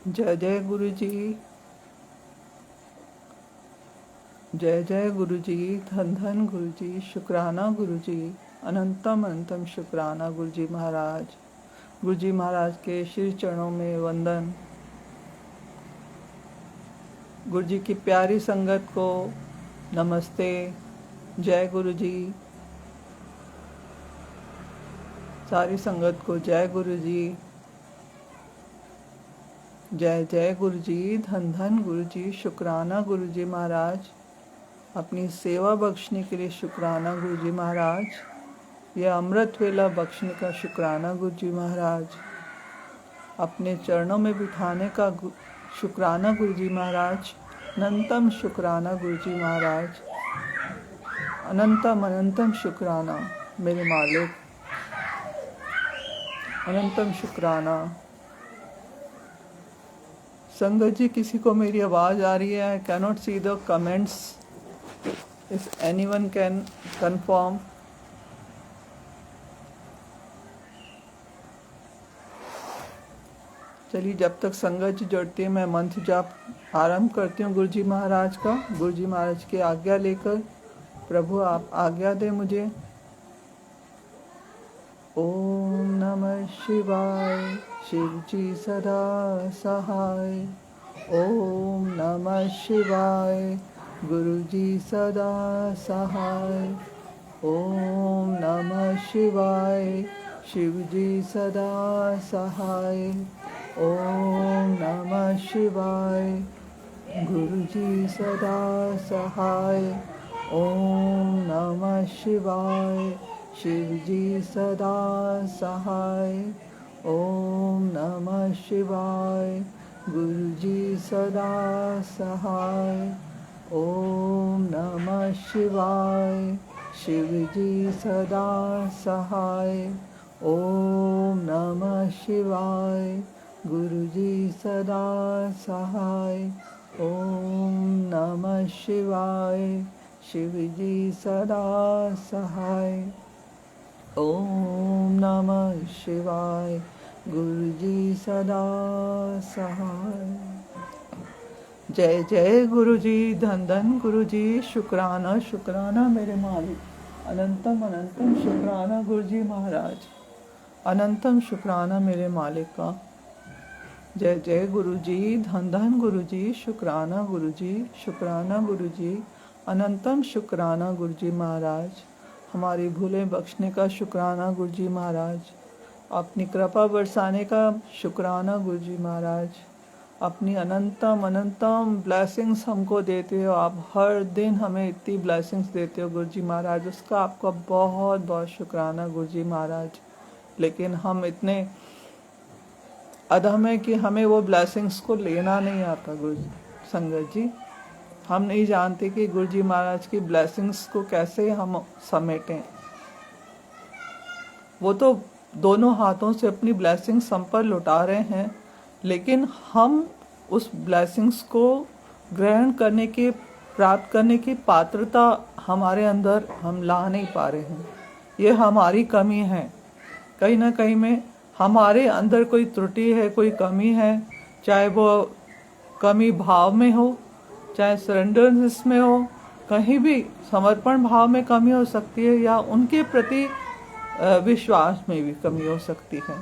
जय जय गुरु जी। जय जय गुरु जी। धन धन गुरु जी। शुक्राना गुरु जी। अनंतम अनंतम शुक्राना गुरु जी महाराज। गुरु जी महाराज के श्री चरणों में वंदन। गुरु जी की प्यारी संगत को नमस्ते। जय गुरु जी। सारी संगत को जय गुरु जी। जय जय गुरु जी। धन धन गुरु जी। शुक्राना गुरु जी महाराज। अपनी सेवा बख्शने के लिए शुक्राना गुरु जी महाराज। यह अमृत वेला बख्शने का शुक्राना गुरु जी महाराज। अपने चरणों में बिठाने का शुक्राना गुरु जी महाराज। अनंतम शुक्राना गुरु जी महाराज। अनंतम अनंतम शुक्राना मेरे मालिक। अनंतम शुक्राना। संगत जी, किसी को मेरी आवाज़ आ रही है? I cannot see the comments. If anyone can confirm. चलिए, जब तक संगत जी जुड़ती है मैं मंत्र जाप आरंभ करती हूँ गुरु जी महाराज का। गुरु जी महाराज की आज्ञा लेकर। प्रभु आप आज्ञा दे मुझे। ओम नमः शिवाय। शिव जी सदा सहाय। ओम नमः शिवाय। गुरु जी सदा सहाय। ओम नमः शिवाय। शिव जी सदा सहाय। ओम नमः शिवाय। गुरु जी सदा सहाय। ओम नमः शिवाय। शिव जी सदा सहाय। ओम नमः शिवाय। गुरु जी सदा सहाय। ओम नमः शिवाय। शिव जी सदा सहाय। ओम नमः शिवाय। गुरु जी सदा सहाय। ओम नमः शिवाय। शिव जी सदा सहाय। ओम नमः शिवाय। गुरु जी सदा सहाय। जय जय गुरु जी। धन धन गुरु जी। शुक्राना शुक्राना मेरे मालिक। अनंतम अनंतम शुक्राना गुरु जी महाराज। अनंतम शुक्राना मेरे मालिक का। जय जय गुरु जी। धन धन गुरु जी। शुक्राना गुरु जी। शुक्राना गुरु जी। अनंतम शुक्राना गुरु जी महाराज। हमारी भूलें बख्शने का शुक्राना गुरु जी महाराज। अपनी कृपा बरसाने का शुक्राना गुरु जी महाराज। अपनी अनंतम अनंतम ब्लेसिंग्स हमको देते हो। आप हर दिन हमें इतनी ब्लेसिंग्स देते हो गुरु जी महाराज। उसका आपका बहुत बहुत शुक्राना गुरु जी महाराज। लेकिन हम इतने अधम है कि हमें वो ब्लेसिंग्स को लेना नहीं आता गुरु संगत जी। हम नहीं जानते कि गुरु जी महाराज की ब्लेसिंग्स को कैसे हम समेटें। वो तो दोनों हाथों से अपनी ब्लेसिंग्स हम पर लुटा रहे हैं, लेकिन हम उस ब्लेसिंग्स को ग्रहण करने की, प्राप्त करने की पात्रता हमारे अंदर हम ला नहीं पा रहे हैं। ये हमारी कमी है। कहीं ना कहीं में हमारे अंदर कोई त्रुटि है, कोई कमी है। चाहे वो कमी भाव में हो, चाहे सरेंडरनेस में हो, कहीं भी समर्पण भाव में कमी हो सकती है, या उनके प्रति विश्वास में भी कमी हो सकती है।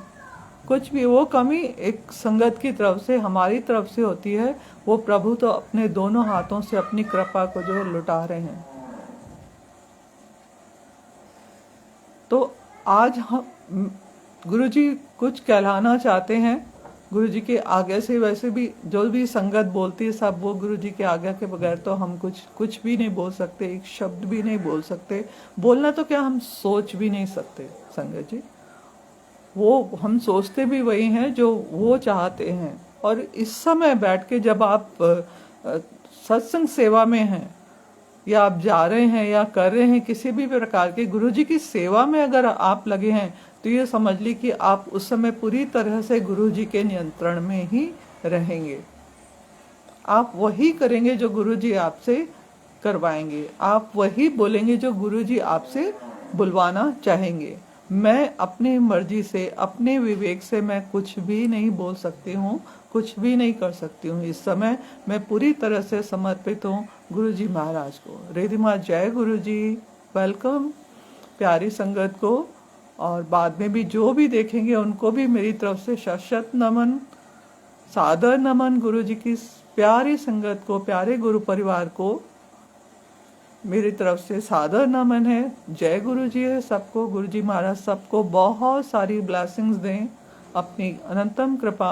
कुछ भी वो कमी एक संगत की तरफ से, हमारी तरफ से होती है। वो प्रभु तो अपने दोनों हाथों से अपनी कृपा को जो लुटा रहे हैं। तो आज हम गुरु जी कुछ कहलाना चाहते हैं। गुरु जी के आज्ञा से, वैसे भी जो भी संगत बोलती है सब वो गुरु जी के आज्ञा के बगैर तो हम कुछ भी नहीं बोल सकते। एक शब्द भी नहीं बोल सकते। बोलना तो क्या, हम सोच भी नहीं सकते संगत जी। वो हम सोचते भी वही हैं जो वो चाहते हैं। और इस समय बैठ के जब आप सत्संग सेवा में हैं, या आप जा रहे हैं या कर रहे हैं किसी भी प्रकार के गुरु जी की सेवा में अगर आप लगे हैं, तो ये समझ ली कि आप उस समय पूरी तरह से गुरु जी के नियंत्रण में ही रहेंगे। आप वही करेंगे जो गुरु जी आपसे करवाएंगे। आप वही बोलेंगे जो गुरु जी आपसे बुलवाना चाहेंगे। मैं अपनी मर्जी से, अपने विवेक से मैं कुछ भी नहीं बोल सकती हूँ, कुछ भी नहीं कर सकती हूँ। इस समय मैं पूरी तरह से समर्पित हूँ गुरु जी महाराज को। रिद्धिमा जय गुरु जी, वेलकम प्यारी संगत को, और बाद में भी जो भी देखेंगे उनको भी मेरी तरफ से शत शत नमन, सादर नमन। गुरु जी की प्यारी संगत को, प्यारे गुरु परिवार को मेरी तरफ से सादर नमन है। जय गुरु जी है सबको। गुरु जी महाराज सबको बहुत सारी ब्लेसिंग्स दें, अपनी अनंतम कृपा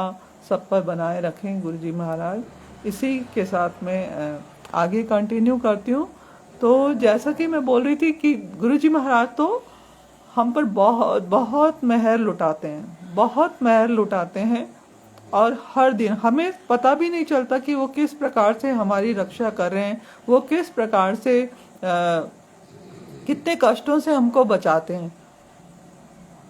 सब पर बनाए रखें गुरु जी महाराज। इसी के साथ मैं आगे कंटिन्यू करती हूँ। तो जैसा कि मैं बोल रही थी कि गुरु जी महाराज तो हम पर बहुत बहुत मेहर लुटाते हैं, बहुत मेहर लुटाते हैं, और हर दिन हमें पता भी नहीं चलता कि वो किस प्रकार से हमारी रक्षा कर रहे हैं, वो किस प्रकार से कितने कष्टों से हमको बचाते हैं।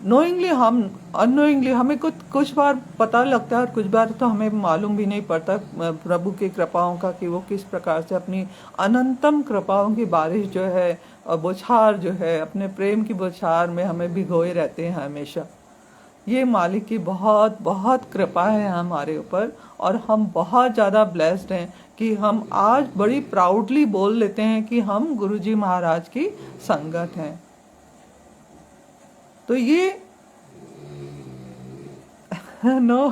नोइंगली हम अननोइंगली हमें कुछ बार पता लगता है और कुछ बार तो हमें मालूम भी नहीं पड़ता प्रभु की कृपाओं का कि वो किस प्रकार से अपनी अनंतम कृपाओं की बारिश जो है और बौछार जो है, अपने प्रेम की बौछार में हमें भिगोए रहते हैं हमेशा। ये मालिक की बहुत बहुत कृपा है हमारे ऊपर, और हम बहुत ज़्यादा ब्लेस्ड हैं कि हम आज बड़ी प्राउडली बोल लेते हैं कि हम गुरुजी महाराज की संगत हैं। तो ये no,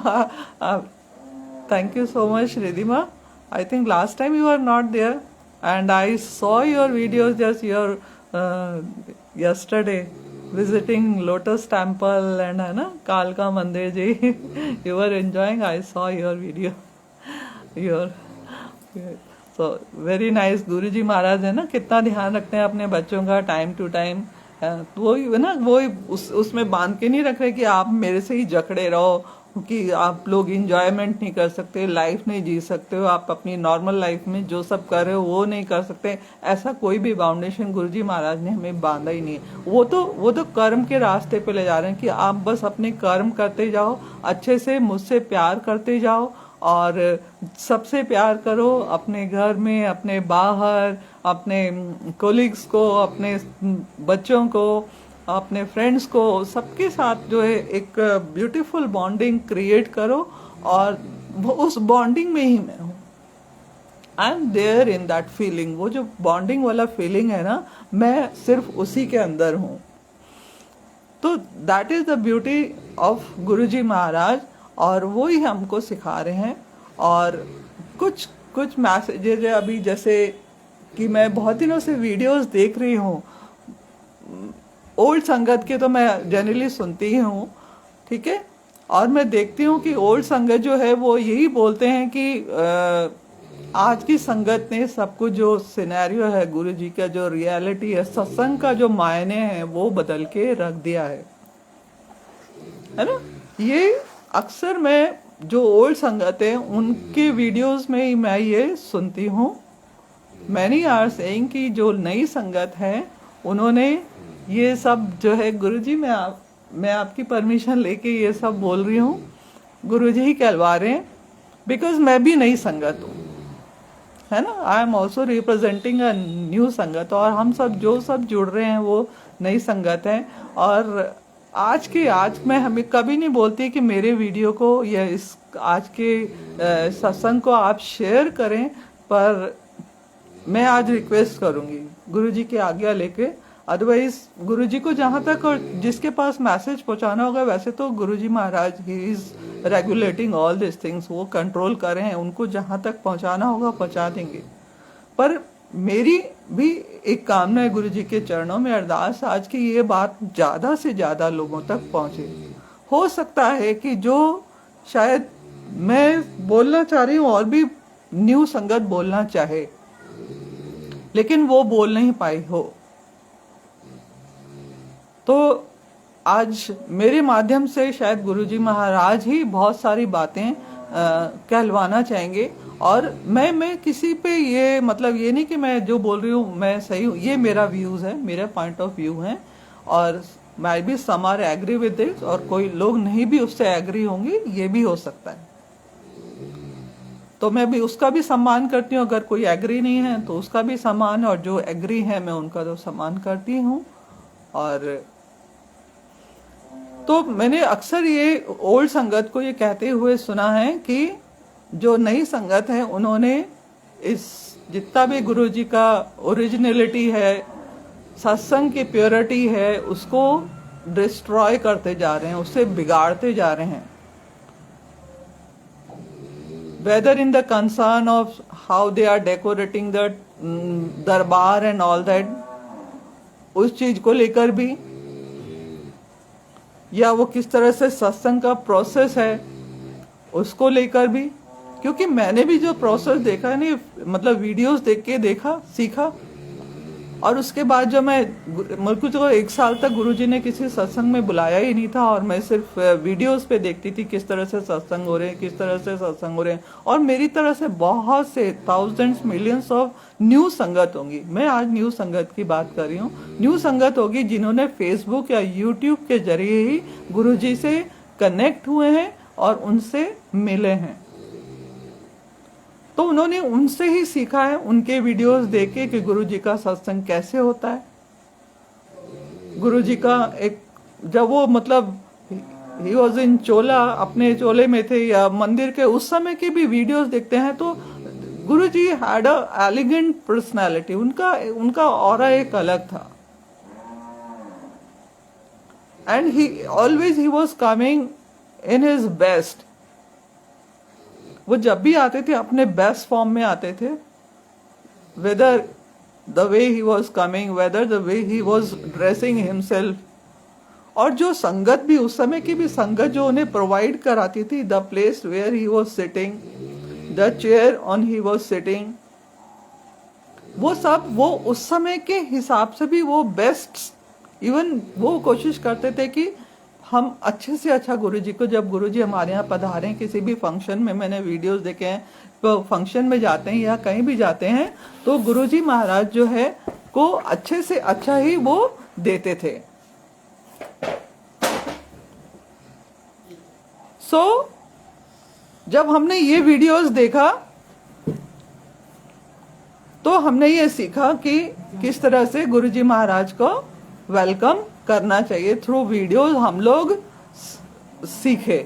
thank you so much Riddhima. I think last time you are not there and I saw your videos just your yesterday visiting Lotus Temple and है ना कालका मंदिर जी, you were enjoying, I saw your video, your so very nice। गुरु जी महाराज है ना कितना ध्यान रखते हैं अपने बच्चों का टाइम टू टाइम। वो है ना, वो उसमें बांध के नहीं रख रहे कि आप मेरे से ही जकड़े रहो, कि आप लोग इंजॉयमेंट नहीं कर सकते, लाइफ नहीं जी सकते हो, आप अपनी नॉर्मल लाइफ में जो सब कर रहे हो वो नहीं कर सकते। ऐसा कोई भी बाउंडेशन गुरुजी महाराज ने हमें बांधा ही नहीं है। वो तो कर्म के रास्ते पे ले जा रहे हैं कि आप बस अपने कर्म करते जाओ, अच्छे से मुझसे प्यार करते जाओ, और सबसे प्यार करो, अपने घर में, अपने बाहर, अपने कोलिग्स को, अपने बच्चों को, अपने फ्रेंड्स को, सबके साथ जो है एक ब्यूटीफुल बॉन्डिंग क्रिएट करो। और वो उस बॉन्डिंग में ही मैं हूँ, I am there in that feeling. वो जो बॉन्डिंग वाला फीलिंग है ना, मैं सिर्फ उसी के अंदर हूँ। तो that is the beauty of Guruji Maharaj, और वो ही हमको सिखा रहे हैं। और कुछ मैसेजेज अभी, जैसे कि मैं बहुत दिनों से वीडियोस देख रही हूँ, ओल्ड संगत के तो मैं जनरली सुनती ही हूँ, ठीक है, और मैं देखती हूँ कि ओल्ड संगत जो है वो यही बोलते हैं कि आज की संगत ने सब कुछ जो सिनेरियो है गुरु जी का, जो रियलिटी है, सत्संग का जो मायने हैं वो बदल के रख दिया है ना। ये अक्सर मैं जो ओल्ड संगत है उनके वीडियोस में ही मैं ये सुनती हूँ। मैनी आर सेइंग कि जो नई संगत है उन्होंने ये सब जो है गुरुजी, मैं आपकी परमिशन लेके ये सब बोल रही हूँ, गुरुजी ही कहलवा रहे हैं, बिकॉज मैं भी नई संगत हूँ, है ना। I am also representing a new संगत, और हम सब जो सब जुड़ रहे हैं वो नई संगत है। और आज मैं हमें कभी नहीं बोलती कि मेरे वीडियो को या इस आज के सत्संग को आप शेयर करें, पर मैं आज रिक्वेस्ट करूंगी गुरुजी की आज्ञा लेके। अदरवाइज गुरुजी को जहाँ तक और जिसके पास मैसेज पहुँचाना होगा, वैसे तो गुरुजी महाराज ही is regulating all this things, वो कंट्रोल कर रहे हैं, उनको जहाँ तक पहुँचाना होगा पहुँचा देंगे। पर मेरी भी एक कामना है गुरुजी के चरणों में, अरदास आज की ये बात ज़्यादा से ज़्यादा लोगों तक पहुँचे। हो सकता है कि जो शायद मैं बोलना चाह रही हूँ और भी न्यू संगत बोलना चाहे, लेकिन वो बोल नहीं पाई हो, तो आज मेरे माध्यम से शायद गुरुजी महाराज ही बहुत सारी बातें कहलवाना चाहेंगे। और मैं किसी पे ये मतलब ये नहीं कि मैं जो बोल रही हूँ मैं सही हूँ, ये मेरा व्यूज है, मेरा पॉइंट ऑफ व्यू है, और मैं भी some are agree with this, और कोई लोग नहीं भी उससे एग्री होंगे, ये भी हो सकता है। तो मैं भी उसका भी सम्मान करती हूँ, अगर कोई एग्री नहीं है तो उसका भी सम्मान, और जो एग्री है मैं उनका तो सम्मान करती हूँ। और तो मैंने अक्सर ये ओल्ड संगत को ये कहते हुए सुना है कि जो नई संगत है उन्होंने इस जितना भी गुरुजी का ओरिजिनलिटी है, सत्संग की प्योरिटी है, उसको डिस्ट्रॉय करते जा रहे हैं, उससे बिगाड़ते जा रहे हैं। whether in the concern of how they are decorating the दरबार एंड ऑल दैट, उस चीज को लेकर भी, या वो किस तरह से सत्संग का प्रोसेस है उसको लेकर भी। क्योंकि मैंने भी जो प्रोसेस देखा है नहीं, मतलब वीडियोस देख के देखा, सीखा, और उसके बाद जब मैं कुछ 1 साल तक गुरुजी ने किसी सत्संग में बुलाया ही नहीं था, और मैं सिर्फ वीडियोस पे देखती थी किस तरह से सत्संग हो रहे हैं, किस तरह से सत्संग हो रहे हैं। और मेरी तरह से बहुत से थाउजेंड्स मिलियंस ऑफ न्यू संगत होंगी, मैं आज न्यू संगत की बात कर रही हूँ, न्यू संगत होगी जिन्होंने फेसबुक या यूट्यूब के जरिए ही गुरुजी से कनेक्ट हुए हैं और उनसे मिले हैं। तो उन्होंने उनसे ही सीखा है, उनके वीडियोस देखे कि गुरुजी का सत्संग कैसे होता है। गुरुजी का एक, जब वो मतलब ही वॉज इन चोला, अपने चोले में थे या मंदिर के, उस समय के भी वीडियोस देखते हैं तो गुरुजी हैड अ एलिगेंट पर्सनालिटी, उनका ऑरा एक अलग था। And he always he was coming in his best. वो जब भी आते थे अपने बेस्ट फॉर्म में आते थे, whether the way he was coming, whether the way he was dressing himself. और जो संगत भी, उस समय की भी संगत जो उन्हें प्रोवाइड कराती थी, the place where he was sitting, the chair on he was sitting, वो सब वो उस समय के हिसाब से भी वो बेस्ट, इवन वो कोशिश करते थे कि हम अच्छे से अच्छा गुरुजी को, जब गुरुजी हमारे यहाँ पधारे किसी भी फंक्शन में, मैंने वीडियोस देखे हैं, तो फंक्शन में जाते हैं या कहीं भी जाते हैं तो गुरुजी महाराज जो है को अच्छे से अच्छा ही वो देते थे। जब हमने ये वीडियोस देखा तो हमने ये सीखा कि किस तरह से गुरुजी महाराज को वेलकम करना चाहिए। थ्रू वीडियोस हम लोग सीखे।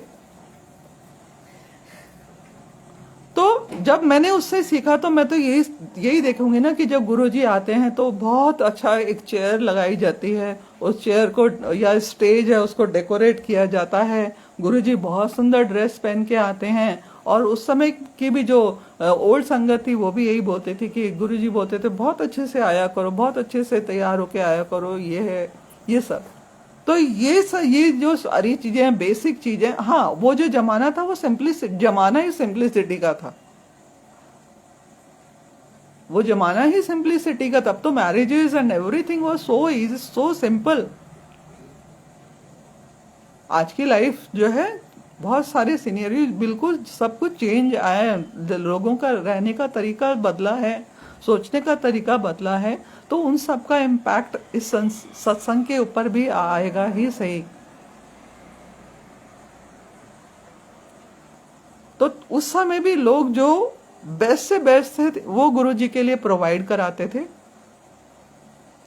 तो जब मैंने उससे सीखा तो मैं तो यही देखूंगी ना कि जब गुरुजी आते हैं तो बहुत अच्छा एक चेयर लगाई जाती है, उस चेयर को या स्टेज है उसको डेकोरेट किया जाता है। गुरुजी बहुत सुंदर ड्रेस पहन के आते हैं। और उस समय की भी जो ओल्ड संगत थी वो भी यही बोलते थे कि गुरुजी बोलते थे बहुत अच्छे से आया करो, बहुत अच्छे से तैयार होके आया करो, ये है ये सब। तो ये जो सारी चीजें हैं, बेसिक चीजें, हाँ वो जो जमाना था वो जमाना ही सिंप्लिसिटी का था, वो जमाना ही सिंप्लिसिटी का। तब तो marriages and everything was so easy, so simple. आज की लाइफ जो है बहुत सारे सिनेरियो, बिल्कुल सब कुछ चेंज आया है, लोगों का रहने का तरीका बदला है, सोचने का तरीका बदला है। तो उन सब का इम्पैक्ट इस सत्संग के ऊपर भी आएगा ही सही। तो उस समय भी लोग जो बेस्ट से बेस्ट थे वो गुरुजी के लिए प्रोवाइड कराते थे।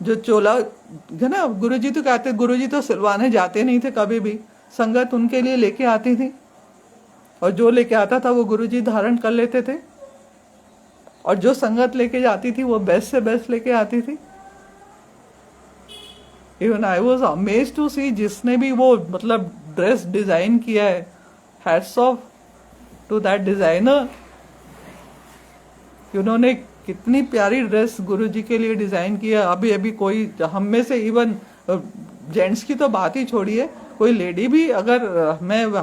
जो चोला है ना, गुरुजी तो कहते, गुरुजी तो सिलवाने जाते नहीं थे कभी भी, संगत उनके लिए लेके आती थी, और जो लेके आता था वो गुरुजी धारण कर लेते थे, और जो संगत लेके जाती थी वो बेस्ट से बेस्ट लेके आती थी। Even I was amazed to see, जिसने भी वो मतलब ड्रेस डिजाइन किया है, hats off to that designer. उन्होंने कितनी प्यारी ड्रेस गुरुजी के लिए डिजाइन किया। अभी कोई हम में से, इवन जेंट्स की तो बात ही छोड़िए, कोई लेडी भी अगर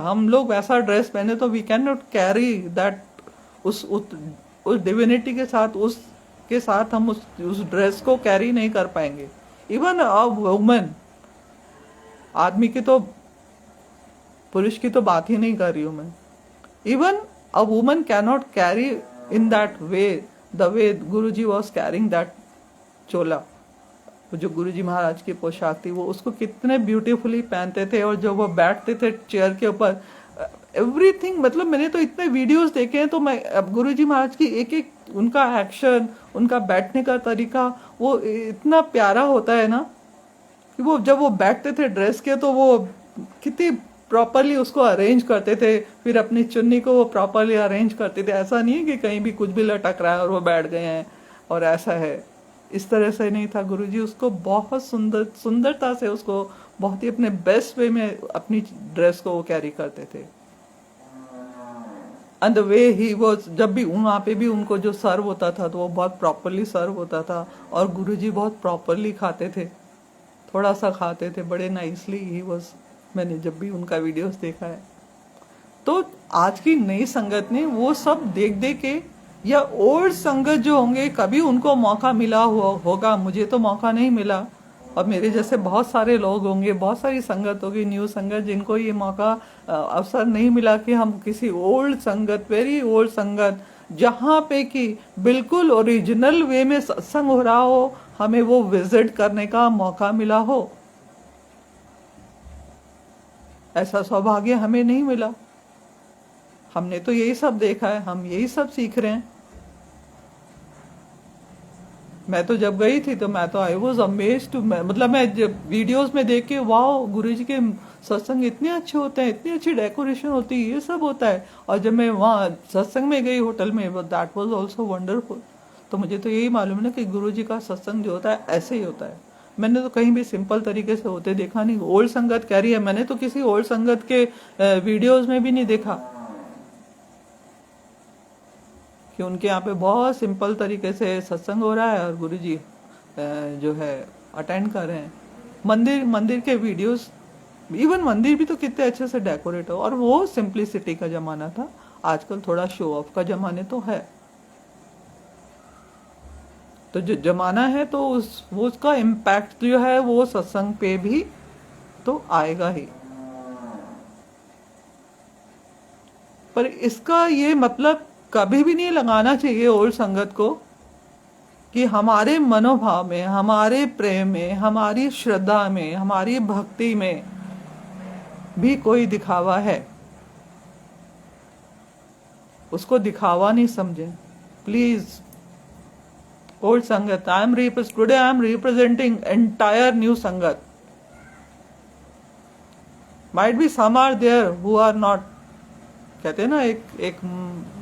हम लोग वैसा ड्रेस पहने तो we can not carry that, उस डिविनिटी के साथ, उसके साथ हम उस ड्रेस को कैरी नहीं कर पाएंगे। इवन अ वुमन, आदमी की तो, पुरुष की तो बात ही नहीं कर रही हूं मैं, even a woman can not carry in that way the way Guruji was carrying that चोला। जो गुरुजी महाराज की पोशाक थी वो उसको कितने ब्यूटीफुली पहनते थे, और जब वो बैठते थे चेयर के ऊपर, एवरीथिंग, मतलब मैंने तो इतने वीडियोस देखे हैं, तो मैं अब गुरुजी महाराज की एक एक उनका एक्शन, उनका बैठने का तरीका वो इतना प्यारा होता है ना, कि वो जब वो बैठते थे ड्रेस के तो वो कितनी प्रॉपरली उसको अरेंज करते थे, फिर अपनी चुन्नी को वो प्रॉपरली अरेंज करते थे। ऐसा नहीं है कि कहीं भी कुछ भी लटक रहा है और वो बैठ गए हैं और ऐसा है, इस तरह से नहीं था। गुरुजी उसको बहुत सुंदरता से, उसको बहुत ही अपने बेस्ट वे में अपनी ड्रेस को वो कैरी करते थे। And the way he was, जब भी वहाँ पे भी उनको जो सर्व होता था तो वो बहुत प्रॉपरली सर्व होता था, और गुरुजी बहुत प्रॉपरली खाते थे, थोड़ा सा खाते थे, बड़े नाइसली ही वाज। मैंने जब भी उनका वीडियोस देखा है, तो आज की नई संगत ने वो सब देख देख के, या ओल्ड संगत जो होंगे, कभी उनको मौका मिला होगा, मुझे तो मौका नहीं मिला, और मेरे जैसे बहुत सारे लोग होंगे, बहुत सारी संगत होगी, न्यू संगत, जिनको ये मौका अवसर नहीं मिला कि हम किसी ओल्ड संगत, वेरी ओल्ड संगत, जहाँ पे कि बिल्कुल ओरिजिनल वे में सत्संग हो रहा हो, हमें वो विजिट करने का मौका मिला हो। ऐसा सौभाग्य हमें नहीं मिला। हमने तो यही सब देखा है, हम यही सब सीख रहे हैं। मैं तो जब गई थी तो मैं तो आई वॉज अमेज्ड टू, मतलब मैं जब वीडियोस में देख के, वाह गुरुजी के सत्संग इतने अच्छे होते हैं, इतनी अच्छी डेकोरेशन होती है, ये सब होता है। और जब मैं वहाँ सत्संग में गई होटल में, दैट वाज आल्सो वंडरफुल। तो मुझे तो यही मालूम है ना कि गुरुजी का सत्संग जो होता है ऐसे ही होता है। मैंने तो कहीं भी सिंपल तरीके से होते देखा नहीं। ओल्ड संगत कह रही है, मैंने तो किसी ओल्ड संगत के वीडियोज में भी नहीं देखा कि उनके यहाँ पे बहुत सिंपल तरीके से सत्संग हो रहा है और गुरुजी जो है अटेंड कर रहे हैं। मंदिर के वीडियोस, इवन मंदिर भी तो कितने अच्छे से डेकोरेट हो, और वो सिंप्लिसिटी का जमाना था। आजकल थोड़ा शो ऑफ का जमाने तो है, तो जो जमाना है तो वो उसका इम्पैक्ट जो है वो सत्संग पे भी तो आएगा ही। पर इसका ये मतलब कभी भी नहीं लगाना चाहिए ओल्ड संगत को कि हमारे मनोभाव में, हमारे प्रेम में, हमारी श्रद्धा में, हमारी भक्ति में भी कोई दिखावा है। उसको दिखावा नहीं समझें please. Old sangat, today I am representing entire new sangat. Might be some are there who are not, कहते हैं ना एक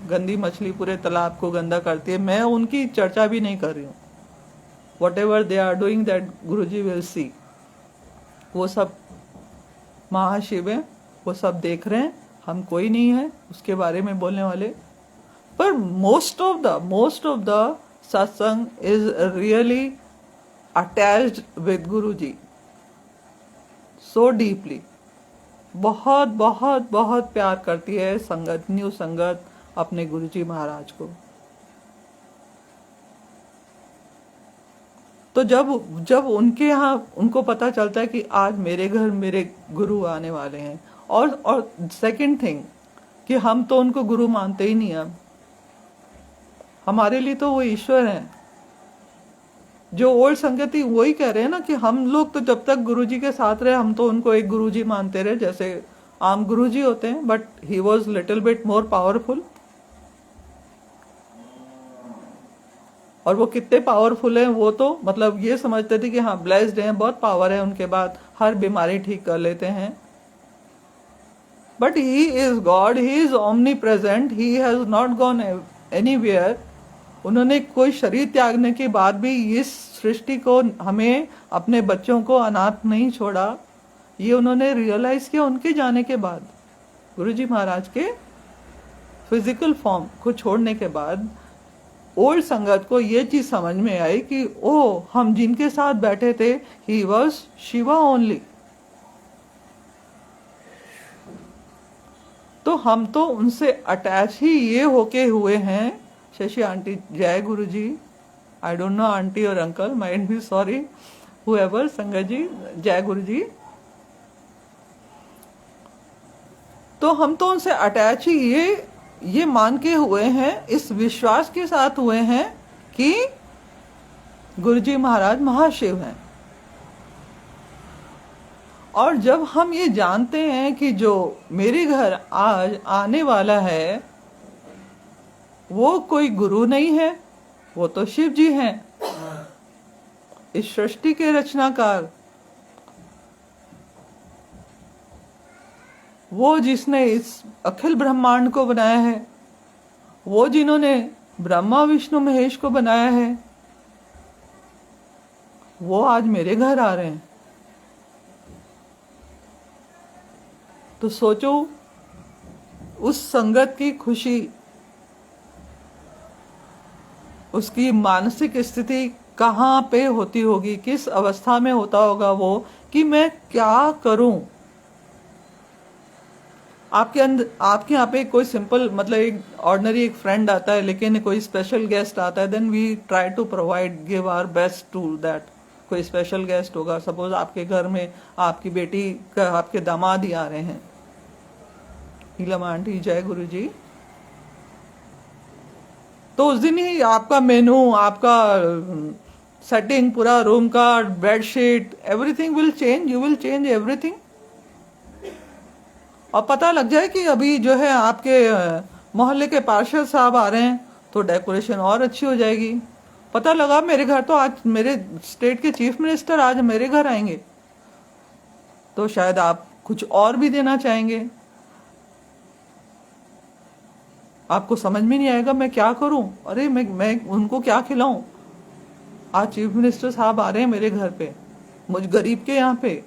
गंदी मछली पूरे तालाब को गंदा करती है, मैं उनकी चर्चा भी नहीं कर रही हूँ। Whatever they are doing that Guruji will see. वो सब महाशिव है, वो सब देख रहे हैं, हम कोई नहीं है उसके बारे में बोलने वाले। पर मोस्ट ऑफ द सत्संग is really attached with Guruji so deeply. बहुत बहुत बहुत प्यार करती है संगत, न्यू संगत अपने गुरुजी महाराज को। तो जब उनके यहाँ उनको पता चलता है कि आज मेरे घर मेरे गुरु आने वाले हैं, और सेकंड थिंग कि हम तो उनको गुरु मानते ही नहीं। अब हमारे लिए तो वो ईश्वर हैं। जो ओल्ड संगति वही कह रहे हैं ना कि हम लोग तो जब तक गुरुजी के साथ रहे, हम तो उनको एक गुरुजी मानते रहे, जैसे आम गुरुजी होते हैं, but he was little bit more powerful. और वो कितने पावरफुल हैं, वो तो मतलब ये समझते थे कि हाँ ब्लेस्ड हैं, बहुत पावर है उनके बाद, हर बीमारी ठीक कर लेते हैं। But he is God, he is omni present, he has not gone anywhere. उन्होंने कोई शरीर त्यागने के बाद भी इस सृष्टि को, हमें, अपने बच्चों को अनाथ नहीं छोड़ा। ये उन्होंने रियलाइज किया उनके जाने के बाद, गुरुजी महाराज के फिजिकल फॉर्म को छोड़ने के बाद। ओल्ड संगत को ये चीज समझ में आई कि ओ, हम जिनके साथ बैठे थे, ही वॉज शिवा ओनली। तो हम तो उनसे अटैच ही ये होके हुए हैं। शशि आंटी, जय Guru ji. I don't know aunty और uncle, might be sorry, however, संगत जी, जय गुरु जी। तो हम तो उनसे अटैच ही ये मान के हुए हैं, इस विश्वास के साथ हुए हैं कि गुरुजी महाराज महाशिव हैं। और जब हम ये जानते हैं कि जो मेरे घर आज आने वाला है वो कोई गुरु नहीं है, वो तो शिव जी हैं, इस सृष्टि के रचनाकार। वो जिसने इस अखिल ब्रह्मांड को बनाया है, वो जिन्होंने ब्रह्मा विष्णु महेश को बनाया है, वो आज मेरे घर आ रहे हैं। तो सोचो उस संगत की खुशी, उसकी मानसिक स्थिति कहाँ पे होती होगी, किस अवस्था में होता होगा वो, कि मैं क्या करूं। आपके यहाँ पे कोई सिंपल, मतलब एक ऑर्डिनरी एक फ्रेंड आता है, लेकिन कोई स्पेशल गेस्ट आता है, then we try to provide, give our best to that. कोई स्पेशल गेस्ट होगा, सपोज आपके घर में आपकी बेटी का, आपके दामाद ही आ रहे हैं, नीलम आंटी जय गुरु जी, तो उस दिन ही आपका मेनू, आपका सेटिंग, पूरा रूम का bedsheet, everything will change, you will change everything. और पता लग जाए कि अभी जो है आपके मोहल्ले के पार्षद साहब आ रहे हैं, तो डेकोरेशन और अच्छी हो जाएगी। पता लगा मेरे घर तो आज मेरे स्टेट के चीफ मिनिस्टर आज मेरे घर आएंगे, तो शायद आप कुछ और भी देना चाहेंगे। आपको समझ में नहीं आएगा मैं क्या करूं, अरे मैं उनको क्या खिलाऊं। आज चीफ मिनिस्टर साहब आ रहे हैं मेरे घर पे, मुझ गरीब के यहाँ पे,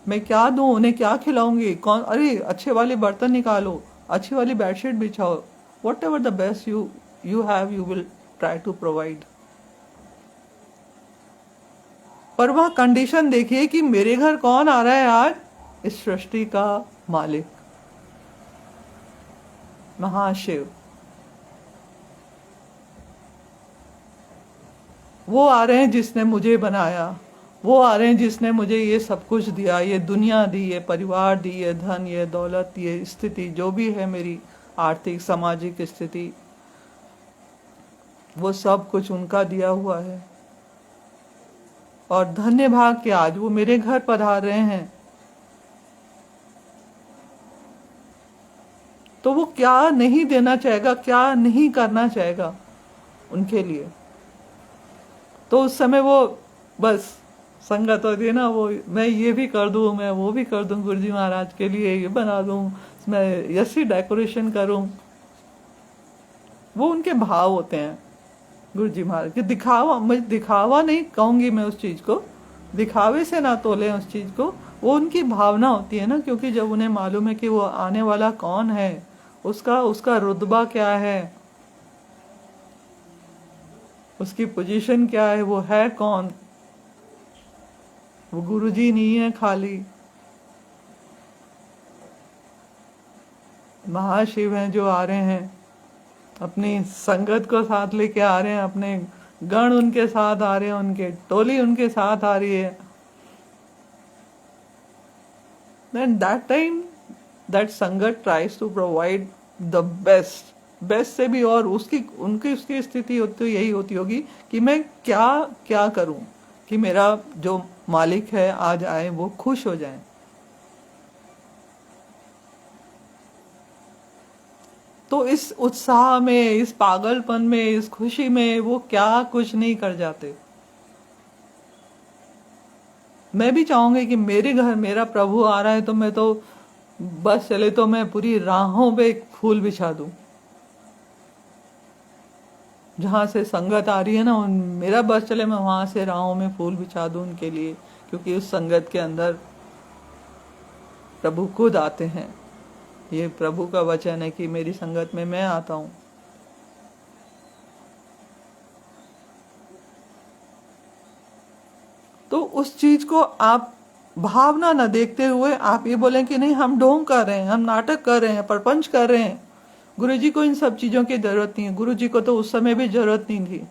मैं क्या दूं उन्हें, क्या खिलाऊंगी, कौन, अरे अच्छे वाले बर्तन निकालो, अच्छी वाली बेडशीट बिछाओ, whatever the best you have, you will try to provide. पर वह कंडीशन देखिए कि मेरे घर कौन आ रहा है आज, इस सृष्टि का मालिक महाशिव, वो आ रहे हैं जिसने मुझे बनाया, वो आ रहे हैं जिसने मुझे ये सब कुछ दिया, ये दुनिया दी, ये परिवार दी, ये धन, ये दौलत, ये स्थिति जो भी है मेरी आर्थिक सामाजिक स्थिति, वो सब कुछ उनका दिया हुआ है। और धन्य भाग के आज वो मेरे घर पधार रहे हैं, तो वो क्या नहीं देना चाहेगा, क्या नहीं करना चाहेगा उनके लिए। तो उस समय वो बस संगत होती है ना, वो मैं ये भी कर दूं, मैं वो भी कर दूं, गुरुजी महाराज के लिए ये बना दूं, मैं ऐसी डेकोरेशन करूं, वो उनके भाव होते हैं गुरुजी महाराज के। दिखावा, मैं दिखावा नहीं कहूंगी मैं उस चीज को, दिखावे से ना तोले उस चीज को, वो उनकी भावना होती है ना। क्योंकि जब उन्हें मालूम है कि वो आने वाला कौन है, उसका रुतबा क्या है, उसकी पोजीशन क्या है, वो है कौन, वो गुरुजी नहीं है खाली, महाशिव हैं जो आ रहे हैं, अपनी संगत को साथ लेके आ रहे हैं, अपने गण उनके साथ आ रहे हैं, उनके टोली उनके साथ आ रही है। Then that time that संगत tries to provide the best से भी, और उसकी स्थिति होती यही होती होगी कि मैं क्या क्या करूं कि मेरा जो मालिक है आज आए, वो खुश हो जाए। तो इस उत्साह में, इस पागलपन में, इस खुशी में वो क्या कुछ नहीं कर जाते। मैं भी चाहूंगी कि मेरे घर मेरा प्रभु आ रहा है, तो मैं तो बस चले तो मैं पूरी राहों पे फूल बिछा दूं, जहां से संगत आ रही है ना, मेरा बस चले मैं वहां से राहों में फूल बिछा दूं उनके लिए। क्योंकि उस संगत के अंदर प्रभु खुद आते हैं। ये प्रभु का वचन है कि मेरी संगत में मैं आता हूं। तो उस चीज को आप भावना न देखते हुए आप ये बोलें कि नहीं हम ढोंग कर रहे हैं, हम नाटक कर रहे हैं, परपंच कर रहे हैं, गुरुजी को इन सब चीजों की जरूरत नहीं है। गुरुजी को तो उस समय भी जरूरत नहीं थी।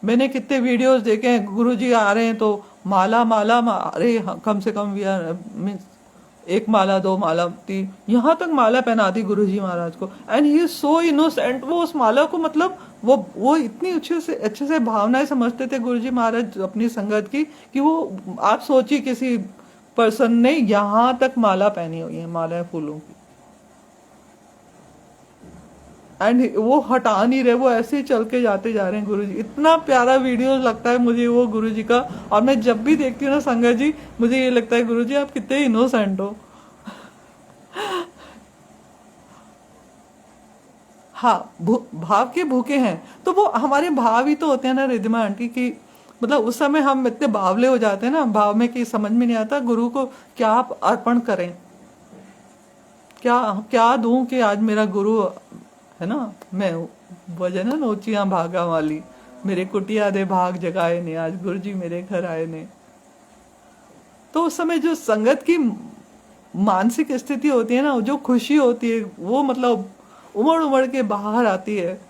मैंने कितने वीडियोस देखे हैं, गुरुजी आ रहे हैं तो माला माला अरे कम से कम मीन्स एक माला, दो माला, तीन, यहाँ तक माला पहना दी गुरुजी महाराज को। And he is so innocent. वो उस माला को मतलब वो इतनी अच्छे से भावनाएं समझते थे गुरुजी महाराज अपनी संगत की, कि वो आप सोचिए किसी पर्सन ने यहाँ तक माला पहनी हुई है, माला फूलों की। एंड वो हटा नहीं रहे, वो ऐसे ही चल के जाते जा रहे हैं गुरुजी। इतना प्यारा वीडियो लगता है मुझे वो गुरुजी का। और मैं जब भी देखती हूँ ना संगत जी, मुझे ये लगता है गुरुजी आप कितने इनोसेंट हो। हाँ, भाव के भूखे हैं, तो वो हमारे भाव ही तो होते हैं ना रिद्धिमा आंटी की। मतलब उस समय हम इतने बावले हो जाते हैं ना भाव में कि समझ में नहीं आता गुरु को क्या आप अर्पण करें, क्या क्या दूं कि आज मेरा गुरु है ना। मैं वजह ना नोचियां भागा वाली, मेरे कुटिया दे भाग जगाए ने, आज गुरु जी मेरे घर आए ने। तो उस समय जो संगत की मानसिक स्थिति होती है ना, जो खुशी होती है, वो मतलब उमड़ उमड़ के बाहर आती है।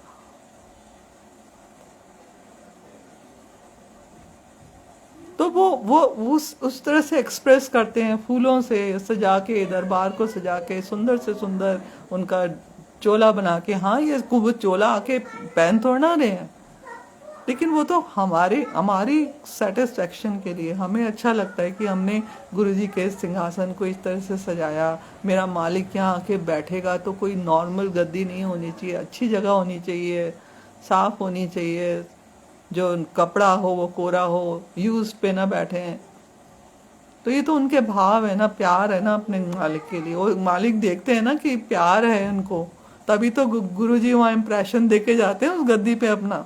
तो वो उस तरह से एक्सप्रेस करते हैं, फूलों से सजा के, दरबार को सजा के, सुंदर से सुंदर उनका चोला बना के। हाँ, ये वो चोला आके पहन थोड़ा रहे हैं, लेकिन वो तो हमारी सेटिस्फेक्शन के लिए, हमें अच्छा लगता है कि हमने गुरुजी के सिंहासन को इस तरह से सजाया। मेरा मालिक यहाँ आके बैठेगा तो कोई नॉर्मल गद्दी नहीं होनी चाहिए, अच्छी जगह होनी चाहिए, साफ होनी चाहिए, जो कपड़ा हो वो कोरा हो, यूज पे ना बैठे हैं। तो ये तो उनके भाव है ना, प्यार है ना अपने मालिक के लिए। वो मालिक देखते हैं ना कि प्यार है उनको, तभी तो गुरुजी वहां इम्प्रेशन देके जाते हैं उस गद्दी पे, अपना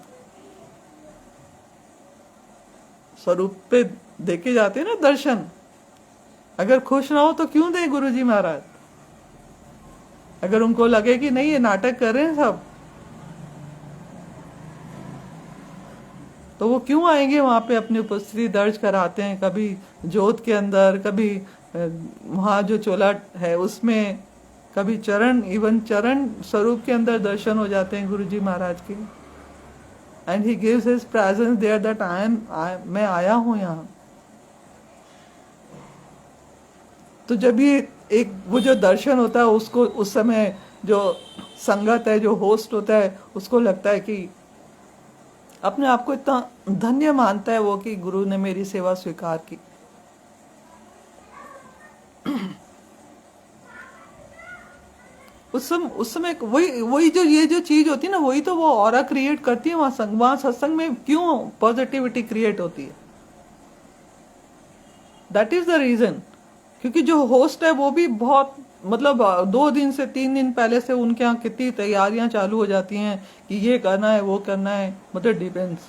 स्वरूप पे देके जाते हैं ना दर्शन। अगर खुश ना हो तो क्यों दे गुरुजी महाराज? अगर उनको लगे कि नहीं ये नाटक कर रहे हैं सब, तो वो क्यों आएंगे वहां पे अपनी उपस्थिति दर्ज कराते हैं, कभी जोत के अंदर, कभी वहां जो चोला है उसमें, कभी चरण, इवन चरण स्वरूप के अंदर दर्शन हो जाते हैं गुरुजी महाराज के। And he gives his presence there that मैं आया हूं यहाँ। तो जब ये एक वो जो दर्शन होता है, उसको उस समय जो संगत है, जो होस्ट होता है, उसको लगता है कि अपने आप को इतना धन्य मानता है वो कि गुरु ने मेरी सेवा स्वीकार की। उस समय वही जो ये जो चीज होती है ना, वही तो वो ऑरा क्रिएट करती है वहां सत्संग में। क्यों पॉजिटिविटी क्रिएट होती है? That is the reason. क्योंकि जो होस्ट है वो भी बहुत मतलब 2 दिन से 3 दिन पहले से उनके यहाँ कितनी तैयारियां चालू हो जाती हैं कि ये करना है, वो करना है, मतलब डिपेंड्स।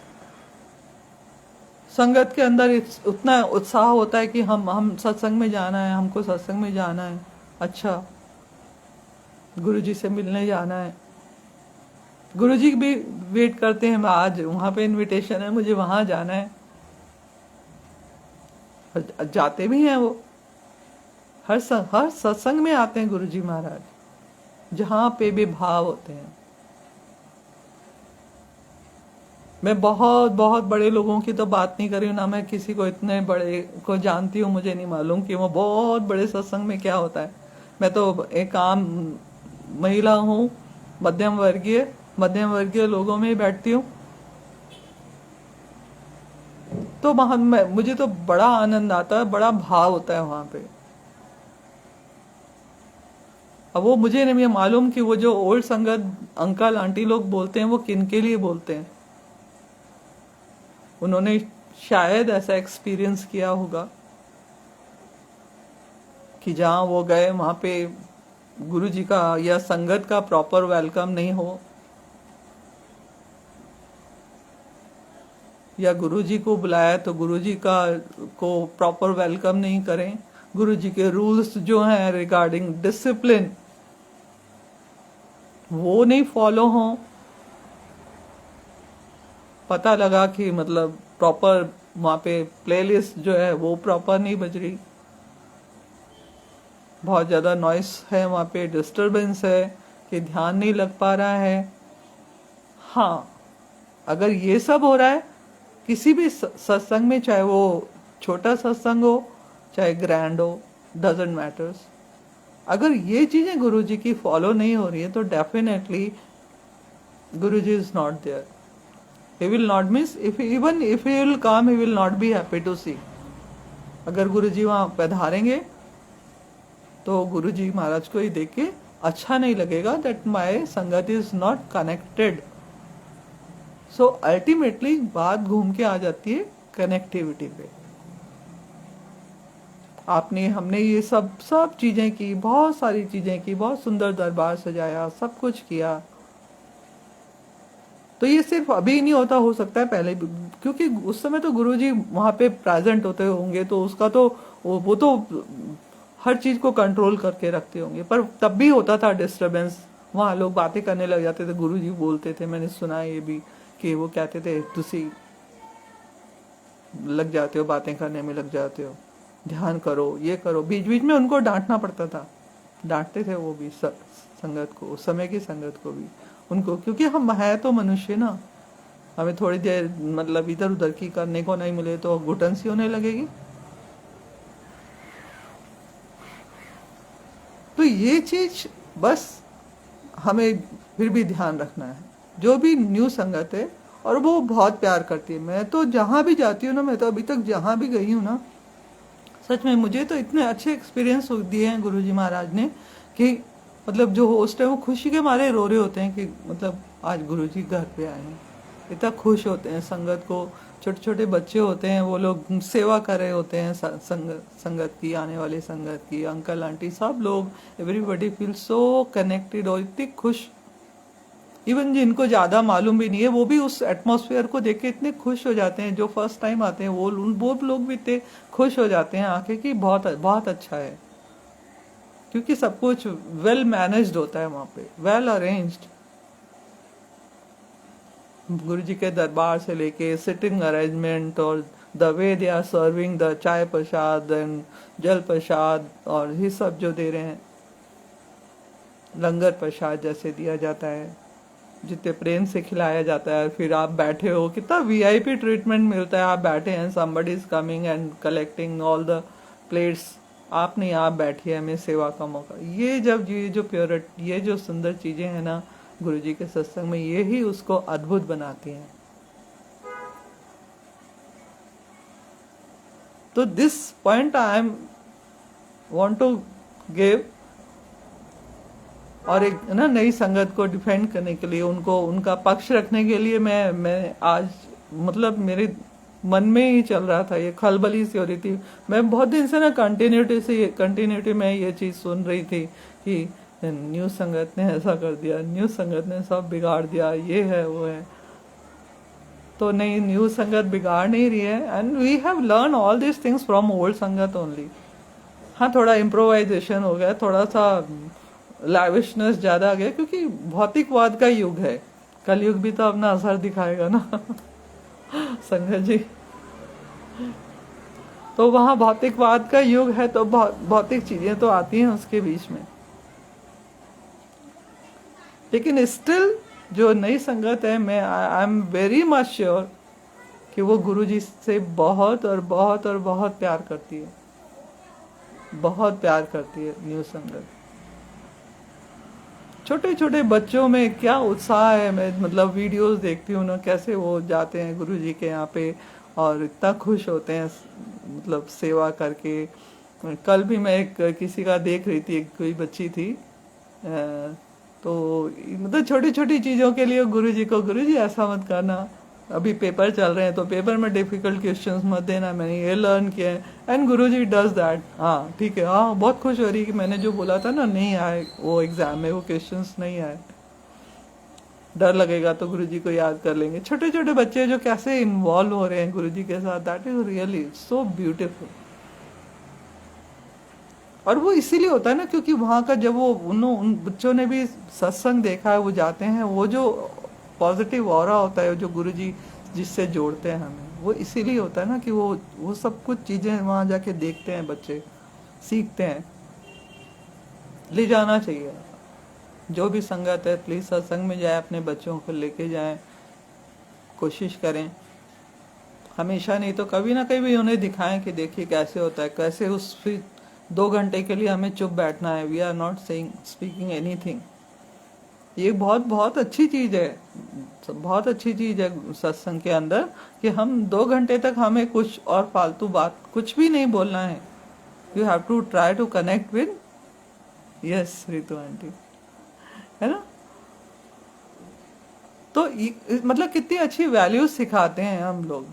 संगत के अंदर उतना उत्साह होता है कि हम सत्संग में जाना है, हमको सत्संग में जाना है, अच्छा गुरुजी से मिलने जाना है। गुरुजी भी वेट करते हैं, मैं आज वहां पे इनविटेशन है, मुझे वहां जाना है। जाते भी हैं वो, हर सत्संग में आते हैं गुरुजी महाराज, जहां पे भी भाव होते हैं। मैं बहुत बहुत बड़े लोगों की तो बात नहीं कर रही हूँ ना, मैं किसी को इतने बड़े को जानती हूँ, मुझे नहीं मालूम कि वो बहुत बड़े सत्संग में क्या होता है। मैं तो एक आम महिला हूँ, मध्यम वर्गीय लोगों में ही बैठती हूँ। तो मुझे तो बड़ा आनंद आता है, बड़ा भाव होता है वहां पे। अब वो मुझे नहीं मालूम कि वो जो ओल्ड संगत अंकल आंटी लोग बोलते हैं वो किन के लिए बोलते हैं। उन्होंने शायद ऐसा एक्सपीरियंस किया होगा कि जहां वो गए वहां पे गुरुजी का या संगत का प्रॉपर वेलकम नहीं हो, या गुरुजी को बुलाया तो गुरुजी को प्रॉपर वेलकम नहीं करें, गुरुजी के रूल्स जो हैं रिगार्डिंग डिसिप्लिन वो नहीं फॉलो हों। पता लगा कि मतलब प्रॉपर वहां पे प्लेलिस्ट जो है वो प्रॉपर नहीं बज रही, बहुत ज्यादा नॉइस है वहां पे, डिस्टरबेंस है कि ध्यान नहीं लग पा रहा है। हाँ, अगर ये सब हो रहा है किसी भी सत्संग में, चाहे वो छोटा सत्संग हो चाहे ग्रैंड हो, डजेंट मैटर्स, अगर ये चीजें गुरुजी की फॉलो नहीं हो रही है तो definitely Guruji is not there. He will not miss, even if he will come, he will not be happy to see. अगर गुरुजी वहां पधारेंगे तो गुरुजी महाराज को ही देख के अच्छा नहीं लगेगा, दैट माय संगत is not connected. So ultimately बात घूम के आ जाती है कनेक्टिविटी पे। आपने हमने ये सब सब चीजें की, बहुत सारी चीजें की, बहुत सुंदर दरबार सजाया, सब कुछ किया, तो ये सिर्फ अभी नहीं होता, हो सकता है पहले भी, क्योंकि उस समय तो गुरुजी वहां पे प्रेजेंट होते होंगे, तो उसका तो वो तो हर चीज को कंट्रोल करके रखते होंगे, पर तब भी होता था डिस्टरबेंस। वहां लोग बातें करने लग जाते थे, गुरुजी बोलते थे, मैंने सुना ये भी कि वो कहते थे तुसी लग जाते हो, बातें करने में लग जाते हो, ध्यान करो, ये करो। बीच बीच में उनको डांटना पड़ता था, डांटते थे वो भी संगत को, उस समय की संगत को भी उनको, क्योंकि हम है तो मनुष्य ना, हमें थोड़ी देर मतलब इधर उधर की करने को नहीं मिले तो घुटन सी होने लगेगी। तो ये चीज बस हमें फिर भी ध्यान रखना है। जो भी न्यू संगत है, और वो बहुत प्यार करती है। मैं तो जहां भी जाती हूँ ना, मैं तो अभी तक जहां भी गई हूँ ना, सच में मुझे तो इतने अच्छे एक्सपीरियंस दिए हैं गुरुजी महाराज ने कि मतलब जो होस्ट है वो खुशी के मारे रो रहे होते हैं कि मतलब आज गुरुजी घर पे आए हैं, इतना खुश होते हैं। संगत को, छोटे छोटे बच्चे होते हैं, वो लोग सेवा कर रहे होते हैं संगत की, आने वाले संगत की, अंकल आंटी सब लोग, एवरीबॉडी फील सो कनेक्टेड और इतने खुश। इवन जिनको ज्यादा मालूम भी नहीं है वो भी उस एटमॉस्फेयर को देख के इतने खुश हो जाते हैं। जो फर्स्ट टाइम आते हैं वो लोग भी इतने खुश हो जाते हैं आके कि बहुत बहुत अच्छा है, क्योंकि सब कुछ वेल मैनेज्ड होता है वहां पे, वेल अरेंज्ड। गुरु जी के दरबार से लेके सिटिंग अरेंजमेंट, और the way they are serving the chai prasad and जल प्रसाद, और ये सब जो दे रहे हैं, लंगर प्रसाद जैसे दिया जाता है, जितने प्रेम से खिलाया जाता है। फिर आप बैठे हो, कितना वीआईपी ट्रीटमेंट मिलता है। आप बैठे हैं, somebody is coming and collecting all the plates, आप नहीं, आप बैठिए, हमें सेवा का मौका। ये जब ये जो प्योरिटी, ये जो सुंदर चीजें हैं ना गुरुजी के सत्संग में, ये ही उसको अद्भुत बनाती हैं। तो this point I am want to give, और एक ना नई संगत को डिफेंड करने के लिए, उनको उनका पक्ष रखने के लिए मैं आज मतलब मेरे मन में ही चल रहा था, ये खलबली सी हो रही थी। मैं बहुत दिन से ना कंटिन्यूटी में ये चीज सुन रही थी कि न्यू संगत ने ऐसा कर दिया, न्यू संगत ने सब बिगाड़ दिया, ये है वो है। तो नहीं, न्यू संगत बिगाड़ नहीं रही है, and we have learn all this things from old sangat only. हाँ, थोड़ा इम्प्रोवाइजेशन हो गया, थोड़ा सा लैविशनेस ज्यादा आ गया, क्योंकि भौतिकवाद का युग है। कलयुग भी तो अपना असर दिखाएगा ना संगत जी। तो वहां भौतिकवाद का युग है, तो भौतिक चीजें तो आती हैं उसके बीच में, लेकिन स्टिल जो नई संगत है, मैं I am very much sure कि वो गुरु जी से बहुत और बहुत और बहुत प्यार करती है, बहुत प्यार करती है न्यू संगत। छोटे छोटे बच्चों में क्या उत्साह है। मैं मतलब वीडियोस देखती हूँ ना, कैसे वो जाते हैं गुरु जी के यहाँ पे और इतना खुश होते हैं, मतलब सेवा करके। कल भी मैं एक किसी का देख रही थी, एक कोई बच्ची थी, तो मतलब छोटी छोटी चीजों के लिए गुरु जी को, गुरु जी ऐसा मत करना, अभी पेपर चल रहे हैं तो पेपर में डिफिकल्ट क्वेश्चंस मत देना, मैंने ये लर्न किया है। And Guruji does that. हाँ ठीक है, हाँ बहुत खुश हो रही कि मैंने जो बोला था ना, नहीं आए वो एग्जाम में, वो क्वेश्चंस नहीं आए, डर लगेगा तो गुरुजी को याद कर लेंगे। छोटे छोटे बच्चे जो कैसे इन्वॉल्व हो रहे हैं गुरुजी के साथ, that is really so beautiful. और वो इसीलिए होता है ना, क्योंकि वहां का जब वो उन बच्चों ने भी सत्संग देखा है, वो जाते हैं, वो जो पॉजिटिव ऑरा होता है जो गुरुजी जिससे जोड़ते हैं हमें, वो इसीलिए होता है ना कि वो सब कुछ चीजें वहां जाके देखते हैं, बच्चे सीखते हैं। ले जाना चाहिए, जो भी संगत है प्लीज सत्संग में जाए, अपने बच्चों को लेके जाएं, कोशिश करें। हमेशा नहीं तो कभी ना कभी उन्हें दिखाएं कि देखिए कैसे होता है, कैसे उस फिर 2 घंटे के लिए हमें चुप बैठना है, we are not speaking anything. ये बहुत बहुत अच्छी चीज है, बहुत अच्छी चीज है सत्संग के अंदर, कि हम 2 घंटे तक हमें कुछ और फालतू बात कुछ भी नहीं बोलना है। You have to try to connect with, yes Ritu aunty. है ना। तो मतलब कितनी अच्छी वैल्यूज सिखाते हैं हम लोग।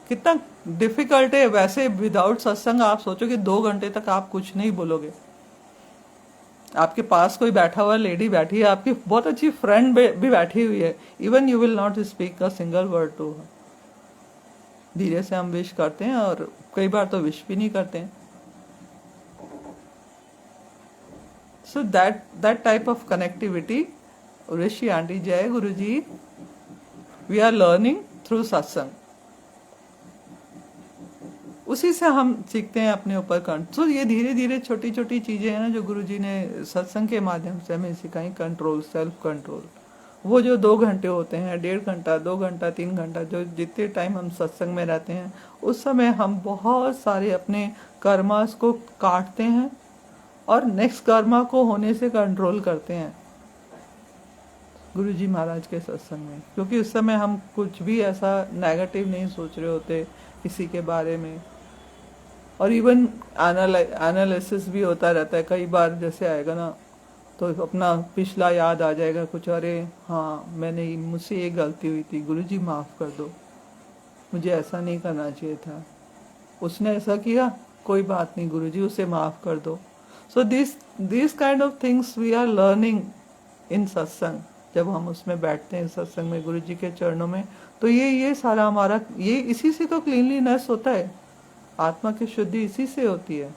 कितना डिफिकल्ट है वैसे, विदाउट सत्संग आप सोचो कि 2 घंटे तक आप कुछ नहीं बोलोगे। आपके पास कोई बैठा हुआ लेडी बैठी है, आपकी बहुत अच्छी फ्रेंड भी बैठी हुई है, even you will not speak a single word to her. धीरे से हम विश करते हैं और कई बार तो विश भी नहीं करते हैं। So that type of connectivity, Rishi aunty, जय गुरु जी, वी आर लर्निंग थ्रू सत्संग। उसी से हम सीखते हैं अपने ऊपर कंट्रोल। ये धीरे धीरे छोटी छोटी चीजें हैं ना जो गुरुजी ने सत्संग के माध्यम से हमें सिखाई। Control, self control. वो जो 2 घंटे होते हैं, 1.5 घंटा, 2 घंटा, 3 घंटा, जो जितने टाइम हम सत्संग में रहते हैं, उस समय हम बहुत सारे अपने कर्मास को काटते हैं और नेक्स्ट कर्मा को होने से कंट्रोल करते हैं गुरुजी महाराज के सत्संग में। क्योंकि उस समय हम कुछ भी ऐसा नेगेटिव नहीं सोच रहे होते किसी के बारे में। और इवन एनालिसिस भी होता रहता है। कई बार जैसे आएगा ना तो अपना पिछला याद आ जाएगा कुछ, अरे हाँ मुझसे ये गलती हुई थी, गुरुजी माफ़ कर दो, मुझे ऐसा नहीं करना चाहिए था, उसने ऐसा किया, कोई बात नहीं गुरुजी, उसे माफ़ कर दो। So this kind of things we are learning in satsang. जब हम उसमें बैठते हैं सत्संग में गुरुजी के चरणों में, तो ये सारा हमारा, ये इसी से तो क्लीनलीनेस होता है, आत्मा की शुद्धि इसी से होती है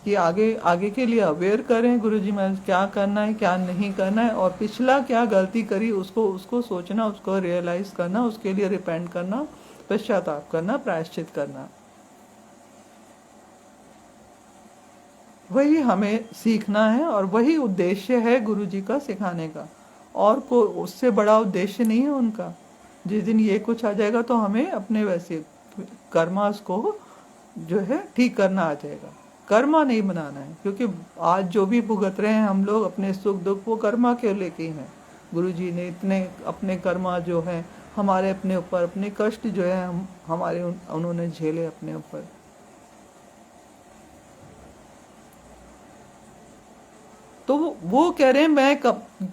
कि आगे आगे के लिए अवेयर करें गुरुजी महाराज क्या करना है क्या नहीं करना है, और पिछला क्या गलती करी उसको सोचना, उसको रियलाइज करना, उसके लिए रिपेंट करना, पश्चाताप करना, प्रायश्चित करना। वही हमें सीखना है और वही उद्देश्य है गुरुजी का सिखाने का। और को उससे बड़ा उद्देश्य नहीं है उनका। जिस दिन ये कुछ आ जाएगा तो हमें अपने वैसे कर्मास को जो है ठीक करना आ जाएगा, कर्मा नहीं बनाना है। क्योंकि आज जो भी भुगत रहे हैं हम लोग अपने सुख दुख, वो कर्मा के लेके ही हैं। गुरुजी ने इतने अपने कर्मा जो है हमारे अपने ऊपर, अपने कष्ट जो है हमारे उन्होंने झेले अपने ऊपर। तो वो कह रहे हैं मैं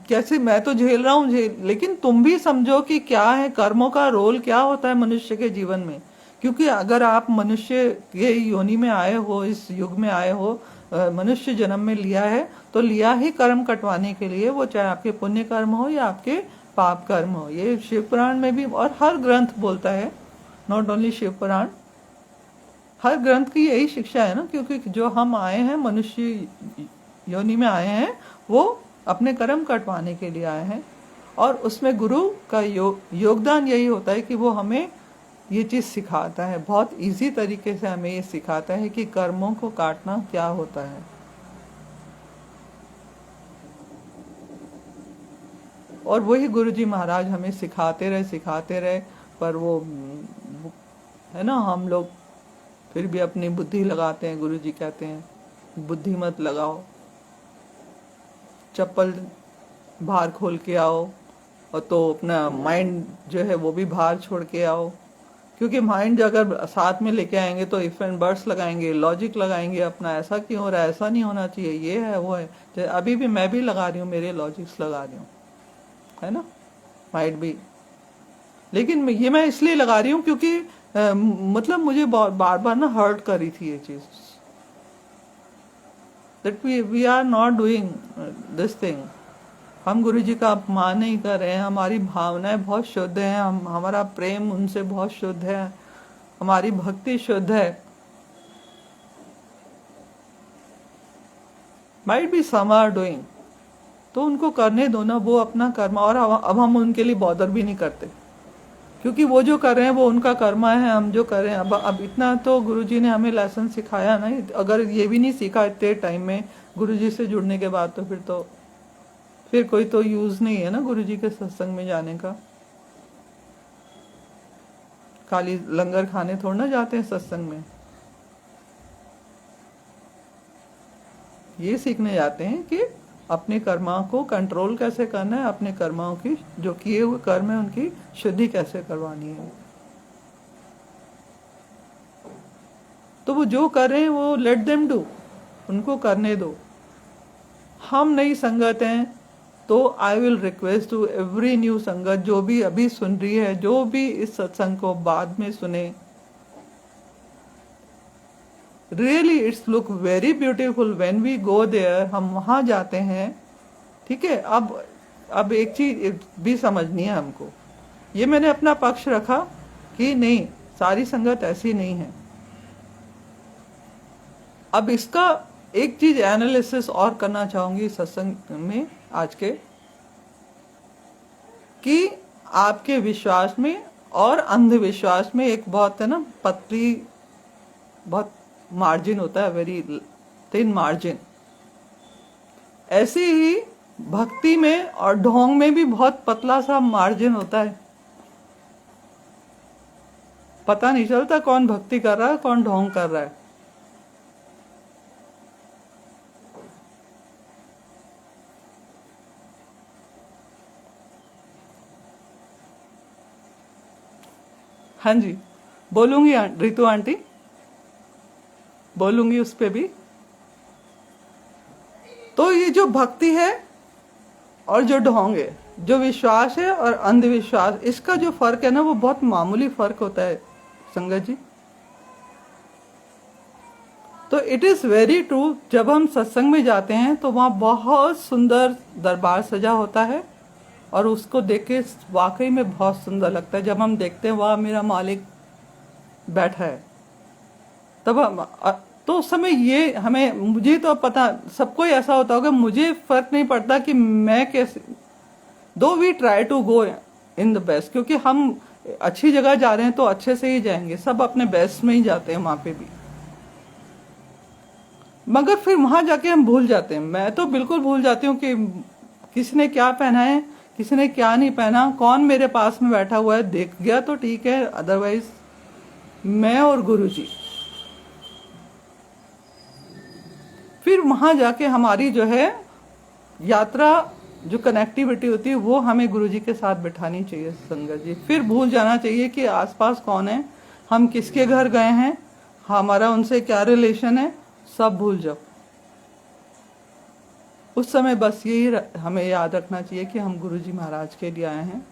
कैसे, मैं तो झेल रहा हूँ लेकिन तुम भी समझो कि क्या है कर्मों का रोल, क्या होता है मनुष्य के जीवन में। क्योंकि अगर आप मनुष्य के योनि में आए हो, इस युग में आए हो, मनुष्य जन्म में लिया है, तो लिया ही कर्म कटवाने के लिए, वो चाहे आपके पुण्य कर्म हो या आपके पाप कर्म हो। ये शिव पुराण में भी और हर ग्रंथ बोलता है, नॉट ओनली शिव पुराण, हर ग्रंथ की यही शिक्षा है ना। क्योंकि जो हम आए हैं मनुष्य योनि में आए हैं, वो अपने कर्म कटवाने के लिए आए हैं। और उसमें गुरु का योगदान यही होता है कि वो हमें ये चीज सिखाता है, बहुत इजी तरीके से हमें ये सिखाता है कि कर्मों को काटना क्या होता है। और वही गुरुजी महाराज हमें सिखाते रहे। पर वो है ना, हम लोग फिर भी अपनी बुद्धि लगाते हैं। गुरुजी कहते हैं बुद्धि मत लगाओ, चप्पल बाहर खोल के आओ, और तो अपना माइंड जो है वो भी बाहर छोड़ के आओ। क्योंकि माइंड अगर साथ में लेके आएंगे तो इफ एंड बट्स लगाएंगे, लॉजिक लगाएंगे अपना, ऐसा क्यों हो रहा है, ऐसा नहीं होना चाहिए, ये है वो है। अभी भी मैं भी लगा रही हूँ, मेरे लॉजिक्स लगा रही हूँ, है ना, माइट भी। लेकिन ये मैं इसलिए लगा रही हूँ क्योंकि मतलब मुझे बार बार ना हर्ट कर रही थी ये चीज, that we are not doing this thing. हम गुरुजी का अपमान नहीं कर रहे हैं, हमारी भावनाएं बहुत शुद्ध हैं, हमारा प्रेम उनसे बहुत शुद्ध है, हमारी भक्ति शुद्ध है। Might be some are doing, तो उनको करने दो ना, वो अपना कर्म। और अब हम उनके लिए बॉदर भी नहीं करते, क्योंकि वो जो कर रहे हैं वो उनका कर्म है, हम जो कर रहे हैं। अब इतना तो गुरुजी ने हमें लेसन सिखाया ना। अगर ये भी नहीं सीखा इतने टाइम में गुरुजी से जुड़ने के बाद, तो फिर कोई तो यूज नहीं है ना गुरुजी के सत्संग में जाने का। खाली लंगर खाने थोड़ा ना जाते हैं सत्संग में, ये सीखने जाते हैं कि अपने कर्मा को कंट्रोल कैसे करना है, अपने कर्माओं की जो किए हुए कर्म है उनकी शुद्धि कैसे करवानी है। तो वो जो कर रहे हैं वो लेट देम डू, उनको करने दो। हम नई संगत हैं, तो I will request to every new sangat जो भी अभी सुन रही है, जो भी इस सत्संग को बाद में सुने, really it's look very beautiful when we go there. हम वहां जाते हैं, ठीक है। अब एक चीज भी समझनी है हमको, ये मैंने अपना पक्ष रखा कि नहीं, सारी संगत ऐसी नहीं है। अब इसका एक चीज एनालिसिस और करना चाहूंगी सत्संग में आज के, कि आपके विश्वास में और अंधविश्वास में एक बहुत है ना पतली, बहुत मार्जिन होता है, वेरी थिन मार्जिन। ऐसे ही भक्ति में और ढोंग में भी बहुत पतला सा मार्जिन होता है। पता नहीं चलता कौन भक्ति कर रहा है, कौन ढोंग कर रहा है। हाँ जी, बोलूंगी रितु आंटी, बोलूंगी उस पे भी। तो ये जो भक्ति है और जो ढोंग है, जो विश्वास है और अंधविश्वास, इसका जो फर्क है ना, वो बहुत मामूली फर्क होता है संगत जी। तो इट इज वेरी ट्रू, जब हम सत्संग में जाते हैं तो वहां बहुत सुंदर दरबार सजा होता है और उसको देख के वाकई में बहुत सुंदर लगता है। जब हम देखते हैं वहां मेरा मालिक बैठा है, तब हम तो उस समय ये हमें, मुझे तो पता, सबको ऐसा होता होगा, मुझे फर्क नहीं पड़ता कि मैं कैसे, though we try to go in the best, क्योंकि हम अच्छी जगह जा रहे हैं तो अच्छे से ही जाएंगे, सब अपने बेस्ट में ही जाते हैं वहां पे भी। मगर फिर वहां जाके हम भूल जाते हैं, मैं तो बिल्कुल भूल जाती हूँ कि किसी ने क्या पहना है, किसी ने क्या नहीं पहना, कौन मेरे पास में बैठा हुआ है, देख गया तो ठीक है, अदरवाइज मैं और गुरुजी। फिर वहां जाके हमारी जो है यात्रा, जो कनेक्टिविटी होती है, वो हमें गुरुजी के साथ बिठानी चाहिए संगत जी। फिर भूल जाना चाहिए कि आसपास कौन है, हम किसके घर गए हैं, हमारा उनसे क्या रिलेशन है, सब भूल जाओ। उस समय बस यही हमें याद रखना चाहिए कि हम गुरुजी महाराज के लिए आए हैं,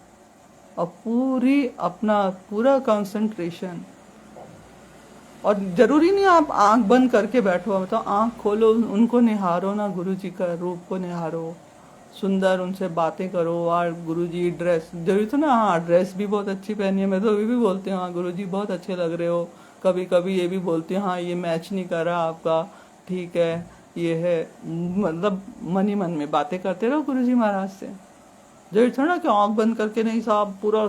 और पूरा कंसंट्रेशन। और जरूरी नहीं आप आंख बंद करके बैठो, मतलब आंख खोलो, उनको निहारो ना, गुरुजी का रूप को निहारो, सुंदर उनसे बातें करो। और गुरुजी ड्रेस, जरूरी तो ना, हाँ ड्रेस भी बहुत अच्छी पहनी है, मैं तो अभी भी बोलती हूँ हाँ गुरुजी बहुत अच्छे लग रहे हो। कभी कभी ये भी बोलती हूँ हाँ ये मैच नहीं कर रहा आपका, ठीक है ये है, मतलब मन ही मन में बातें करते रहो गुरुजी महाराज से। जरूरी थोड़ा कि आंख बंद करके, नहीं साहब पूरा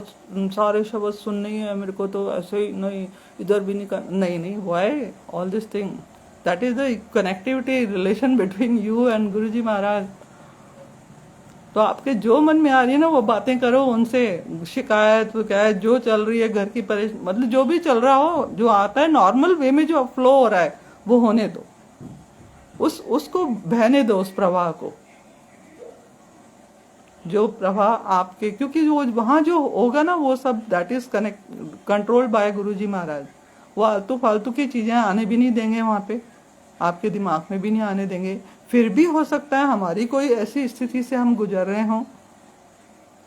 सारे शब्द सुनने ही है मेरे को, तो ऐसे ही नहीं, इधर भी नहीं कर, नहीं why all this thing, that is the connectivity relation between you and Guruji Maharaj. तो आपके जो मन में आ रही है ना वो बातें करो उनसे, शिकायत विकायत जो चल रही है, घर की परेशानी, मतलब जो भी चल रहा हो, जो आता है नॉर्मल वे में, जो फ्लो हो रहा है वो होने दो, उसको बहने दो, उस प्रवाह को, जो प्रवाह आपके, क्योंकि वो वहां जो होगा ना वो सब दैट इज कंट्रोल्ड बाय गुरुजी महाराज। वो आलतू फालतू की चीजें आने भी नहीं देंगे वहां पे, आपके दिमाग में भी नहीं आने देंगे। फिर भी हो सकता है हमारी कोई ऐसी स्थिति से हम गुजर रहे हों,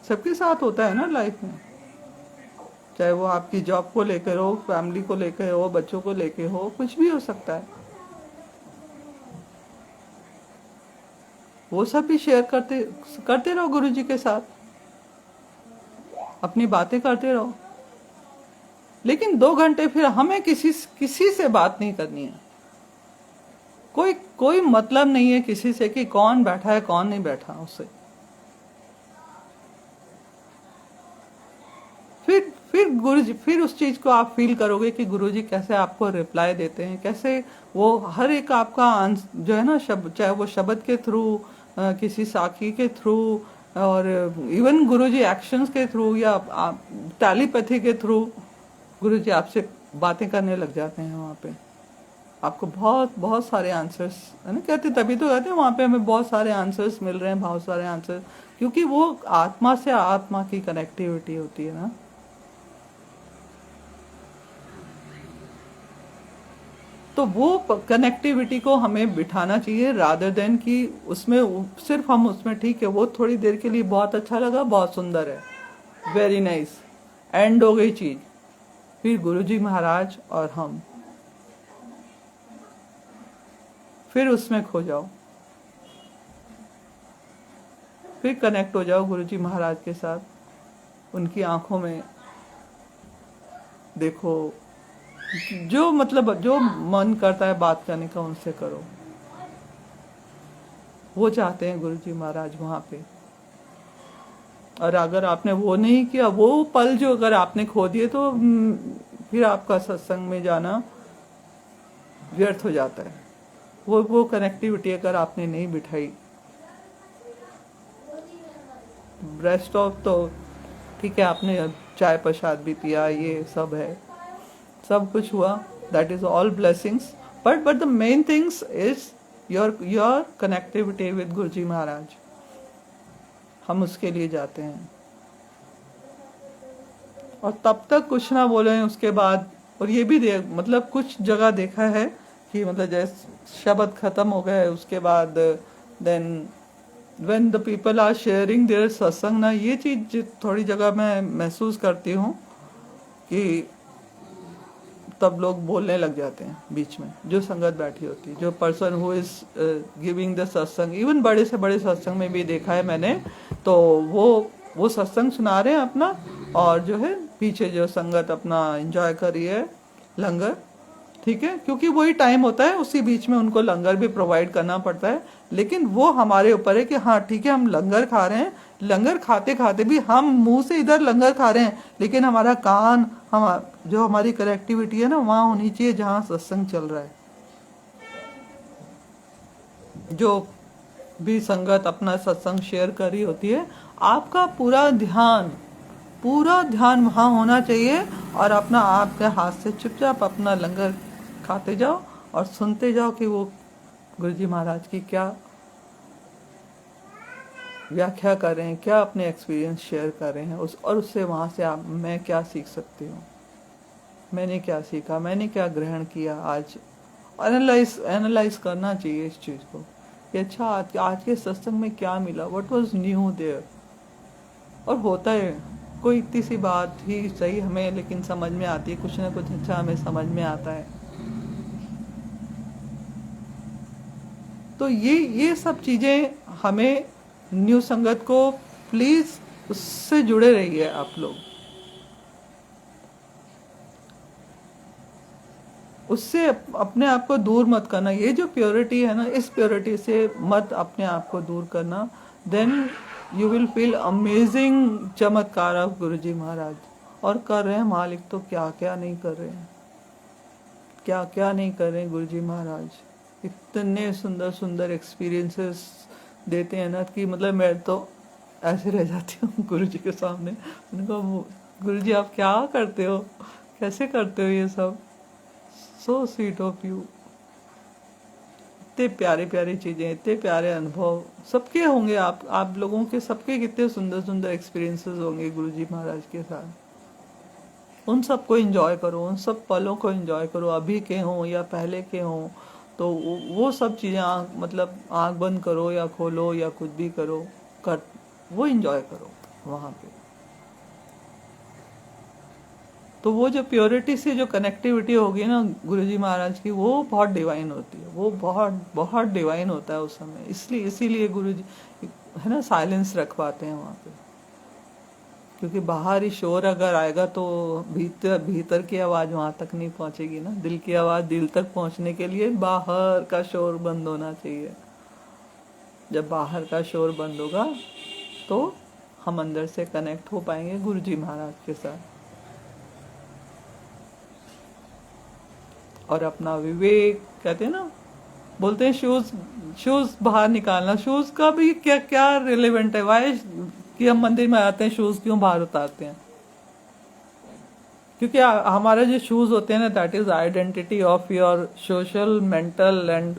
सबके साथ होता है ना लाइफ में, चाहे वो आपकी जॉब को लेकर हो, फैमिली को लेकर हो, बच्चों को लेकर हो, कुछ भी हो सकता है। वो सब भी शेयर करते रहो गुरुजी के साथ, अपनी बातें करते रहो। लेकिन 2 घंटे फिर हमें किसी से बात नहीं करनी है, कोई मतलब नहीं है किसी से कि कौन बैठा है कौन नहीं बैठा उससे। फिर गुरुजी, फिर उस चीज को आप फील करोगे कि गुरुजी कैसे आपको रिप्लाई देते हैं, कैसे वो हर एक आपका जो है ना शब्द, चाहे वो शब्द के थ्रू, किसी साखी के थ्रू, और इवन गुरुजी एक्शंस के थ्रू, या टेलीपैथी के थ्रू गुरुजी आपसे बातें करने लग जाते हैं। वहाँ पे आपको बहुत सारे आंसर्स है ना, कहते तभी तो कहते हैं वहाँ पे हमें बहुत सारे आंसर्स मिल रहे हैं, बहुत सारे आंसर्स, क्योंकि वो आत्मा से आत्मा की कनेक्टिविटी होती है ना। तो वो कनेक्टिविटी को हमें बिठाना चाहिए, रादर देन कि उसमें सिर्फ हम उसमें ठीक है वो थोड़ी देर के लिए बहुत अच्छा लगा, बहुत सुंदर है, वेरी नाइस, एंड हो गई चीज। फिर गुरुजी महाराज और हम फिर उसमें खो जाओ, फिर कनेक्ट हो जाओ गुरुजी महाराज के साथ, उनकी आंखों में देखो, जो मतलब जो मन करता है बात करने का उनसे करो। वो चाहते हैं गुरुजी महाराज वहां पे। और अगर आपने वो नहीं किया, वो पल जो अगर आपने खो दिए, तो फिर आपका सत्संग में जाना व्यर्थ हो जाता है। वो कनेक्टिविटी अगर आपने नहीं बिठाई, रेस्ट ऑफ तो ठीक है, आपने चाय प्रसाद भी पिया, ये सब है, सब कुछ हुआ, that is all blessings, but the main things is your connectivity with Guruji Maharaj. हम उसके लिए जाते हैं और तब तक कुछ ना बोले उसके बाद। और ये भी मतलब कुछ जगह देखा है कि मतलब जैसे शब्द खत्म हो गए उसके बाद then when the people are sharing their satsang ना, ये चीज थोड़ी जगह मैं महसूस करती हूँ कि तब लोग बोलने लग जाते हैं बीच में, जो संगत बैठी होती है, जो person who is giving the सत्संग। इवन बड़े से बड़े सत्संग में भी देखा है मैंने, तो वो सत्संग सुना रहे हैं अपना, और जो है पीछे जो संगत अपना एंजॉय कर रही है लंगर, ठीक है, क्योंकि वही टाइम होता है, उसी बीच में उनको लंगर भी प्रोवाइड करना पड़ता है। लेकिन वो हमारे ऊपर है कि हाँ ठीक है, हम लंगर खा रहे हैं, लंगर खाते खाते भी हम मुंह से इधर लंगर खा रहे हैं, लेकिन हमारा कान, हम जो हमारी कनेक्टिविटी है ना वहां होनी चाहिए जहां सत्संग चल रहा है। जो भी संगत अपना सत्संग शेयर कर रही होती है, आपका पूरा ध्यान वहां होना चाहिए, और अपना आपके हाथ से चुपचाप अपना लंगर खाते जाओ और सुनते जाओ कि वो गुरुजी महाराज की क्या व्याख्या कर रहे हैं, क्या अपने एक्सपीरियंस शेयर कर रहे हैं, और उससे वहां से मैं क्या सीख सकती हूँ, मैंने क्या सीखा, मैंने क्या ग्रहण किया आज। एनालाइज करना चाहिए इस चीज को कि अच्छा आज के सत्संग में क्या मिला, व्हाट वाज न्यू देयर। और होता है कोई इतनी सी बात ही सही हमें लेकिन समझ में आती है, कुछ ना कुछ अच्छा हमें समझ में आता है। तो ये सब चीजें हमें, न्यू संगत को प्लीज उससे जुड़े रहिए आप लोग, उससे अपने आप को दूर मत करना। ये जो प्योरिटी है ना, इस प्योरिटी से मत अपने आप को दूर करना, then you will feel amazing chamatkar of Guruji Maharaj. और कर रहे हैं मालिक तो क्या क्या नहीं कर रहे हैं, क्या क्या नहीं कर रहे हैं गुरुजी महाराज। इतने सुंदर सुंदर एक्सपीरियंसेस देते हैं ना कि मतलब मैं तो ऐसे रह जाती हूँ गुरुजी के सामने। उनको गुरुजी आप क्या करते हो, कैसे करते हो ये सब, सो स्वीट ऑफ यू। इतने प्यारे प्यारे चीजें, इतने प्यारे अनुभव सबके होंगे, आप लोगों के सबके कितने सुंदर सुंदर एक्सपीरियंसेस होंगे गुरुजी महाराज के साथ। उन सबको एंजॉय करो, उन सब पलों को एंजॉय करो, अभी के हों या पहले के हों। तो वो सब चीजें मतलब आंख बंद करो या खोलो या कुछ भी करो, वो एंजॉय करो वहां पे। तो वो जो प्योरिटी से जो कनेक्टिविटी होगी ना गुरुजी महाराज की, वो बहुत डिवाइन होती है, वो बहुत बहुत डिवाइन होता है उस समय। इसीलिए गुरुजी है ना साइलेंस रख पाते हैं वहां पे, क्योंकि बाहरी शोर अगर आएगा तो भीतर की आवाज वहां तक नहीं पहुंचेगी ना। दिल की आवाज दिल तक पहुंचने के लिए बाहर का शोर बंद होना चाहिए। जब बाहर का शोर बंद होगा तो हम अंदर से कनेक्ट हो पाएंगे गुरुजी महाराज के साथ। और अपना विवेक, कहते हैं ना, बोलते हैं शूज बाहर निकालना, शूज का भी क्या क्या रिलेवेंट है, वाई कि हम मंदिर में आते हैं शूज क्यों बाहर उतारते हैं? क्योंकि हमारे जो शूज होते हैं ना, that is identity of your social, mental and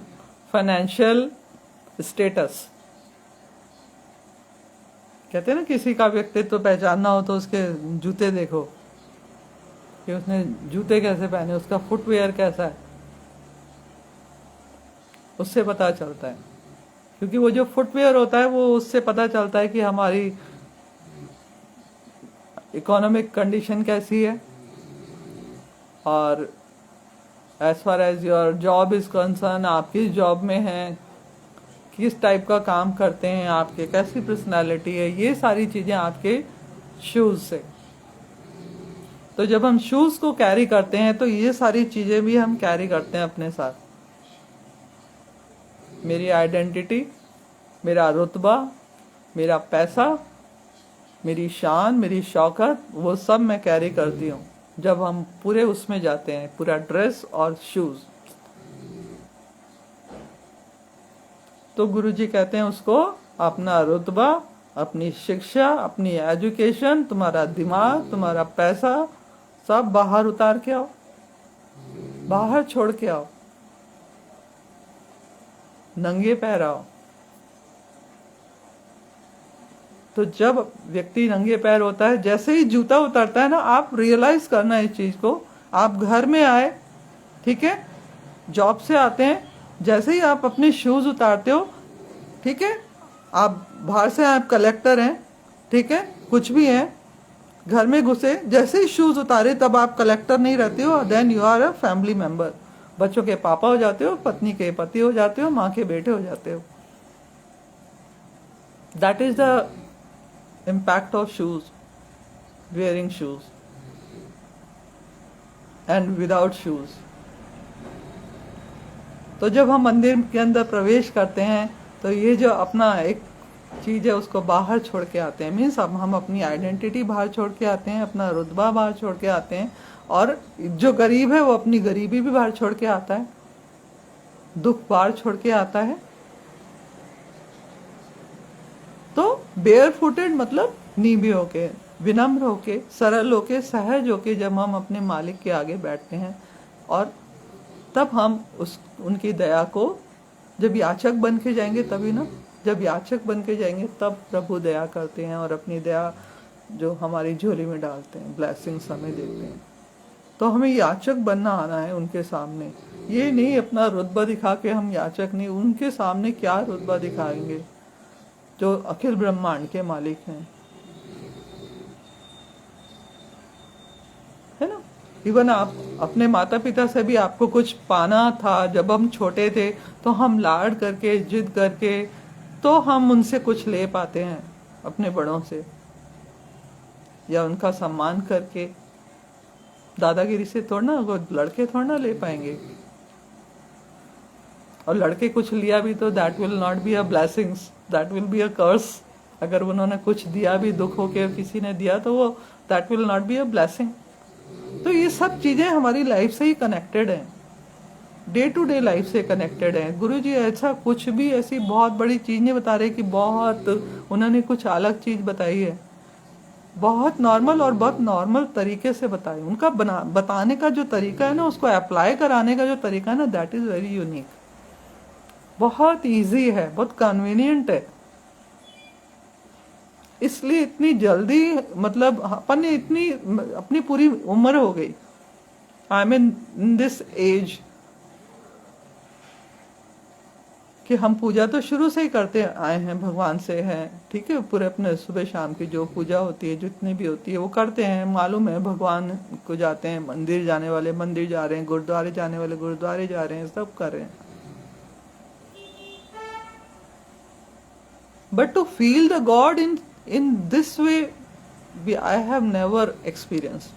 financial status. कहते हैं ना किसी का व्यक्तित्व पहचानना हो तो उसके जूते देखो कि उसने जूते कैसे पहने, उसका फुटवेयर कैसा है, उससे पता चलता है, क्योंकि वो जो फुटवेयर होता है वो उससे पता चलता है कि हमारी इकोनॉमिक कंडीशन कैसी है, और as far as your job is concern, आप किस जॉब में हैं, किस टाइप का काम करते हैं, आपके कैसी पर्सनालिटी है, ये सारी चीजें आपके शूज से। तो जब हम शूज को कैरी करते हैं तो ये सारी चीजें भी हम कैरी करते हैं अपने साथ। मेरी आइडेंटिटी, मेरा रुतबा, मेरा पैसा, मेरी शान, मेरी शौकत, वो सब मैं कैरी करती हूँ जब हम पूरे उसमें जाते हैं, पूरा ड्रेस और शूज। तो गुरुजी कहते हैं उसको अपना रुतबा, अपनी शिक्षा, अपनी एजुकेशन, तुम्हारा दिमाग, तुम्हारा पैसा सब बाहर उतार के आओ, बाहर छोड़ के आओ, नंगे पैर आओ। तो जब व्यक्ति नंगे पैर होता है, जैसे ही जूता उतरता है ना, आप रियलाइज करना इस चीज को। आप घर में आए, ठीक है, जॉब से आते हैं, जैसे ही आप अपने शूज उतारते हो, ठीक है, आप बाहर से आप कलेक्टर हैं, ठीक है, कुछ भी हैं, घर में घुसे, जैसे ही शूज उतारे तब आप कलेक्टर नहीं रहते हो, then you are a family member. बच्चों के पापा हो जाते हो, पत्नी के पति हो जाते हो, माँ के बेटे हो जाते हो। That is the impact of shoes, wearing shoes and without shoes। तो जब हम मंदिर के अंदर प्रवेश करते हैं तो ये जो अपना एक चीज है उसको बाहर छोड़ के आते हैं। मीन्स अब हम अपनी आइडेंटिटी बाहर छोड़ के आते हैं, अपना रुतबा बाहर छोड़ के आते हैं, और जो गरीब है वो अपनी गरीबी भी बाहर छोड़ के आता है, दुख बाहर छोड़ के आता है। तो बेयर फुटेड मतलब नीबे होके, विनम्र होके, सरल होके, सहज होके जब हम अपने मालिक के आगे बैठते हैं, और तब हम उनकी दया को, जब याचक बन के जाएंगे तभी ना, जब याचक बन के जाएंगे तब प्रभु दया करते हैं और अपनी दया जो हमारी झोली में डालते हैं, ब्लेसिंग्स हमें देते हैं। तो हमें याचक बनना आना है उनके सामने, ये नहीं अपना रुतबा दिखा के हम याचक नहीं, उनके सामने क्या रुतबा दिखाएंगे जो अखिल ब्रह्मांड के मालिक हैं, है ना। इवन आप अपने माता पिता से भी आपको कुछ पाना था, जब हम छोटे थे तो हम लाड करके, जिद करके, तो हम उनसे कुछ ले पाते हैं अपने बड़ों से, या उनका सम्मान करके। दादागिरी से थोड़ा ना, वो लड़के थोड़ा ना ले पाएंगे, और लड़के कुछ लिया भी तो that will not be a blessings, that will be a curse. अगर उन्होंने कुछ दिया भी दुख होके किसी ने दिया तो वो that will not be a blessing. तो ये सब चीजें हमारी लाइफ से ही कनेक्टेड हैं, डे टू डे लाइफ से कनेक्टेड हैं। गुरुजी ऐसा कुछ भी ऐसी बहुत बड़ी चीज नहीं बता रहे कि बहुत उन्होंने कुछ अलग चीज बताई है, बहुत नॉर्मल और बहुत नॉर्मल तरीके से बताई। उनका बताने का जो तरीका है ना, उसको अप्लाई कराने का जो तरीका है ना, दैट इज वेरी यूनिक, बहुत इजी है, बहुत कन्वीनियंट है। इसलिए इतनी जल्दी, मतलब अपन ने इतनी, अपनी पूरी उम्र हो गई, I mean in this age, कि हम पूजा तो शुरू से ही करते आए हैं, भगवान से हैं, ठीक है, पूरे अपने सुबह शाम की जो पूजा होती है, जितनी भी होती है वो करते हैं, मालूम है, भगवान को जाते हैं, मंदिर जाने वाले मंदिर जा रहे हैं, गुरुद्वारे जाने वाले गुरुद्वारे जा रहे हैं, सब कर रहे हैं। But to feel the God in this way, I have never experienced.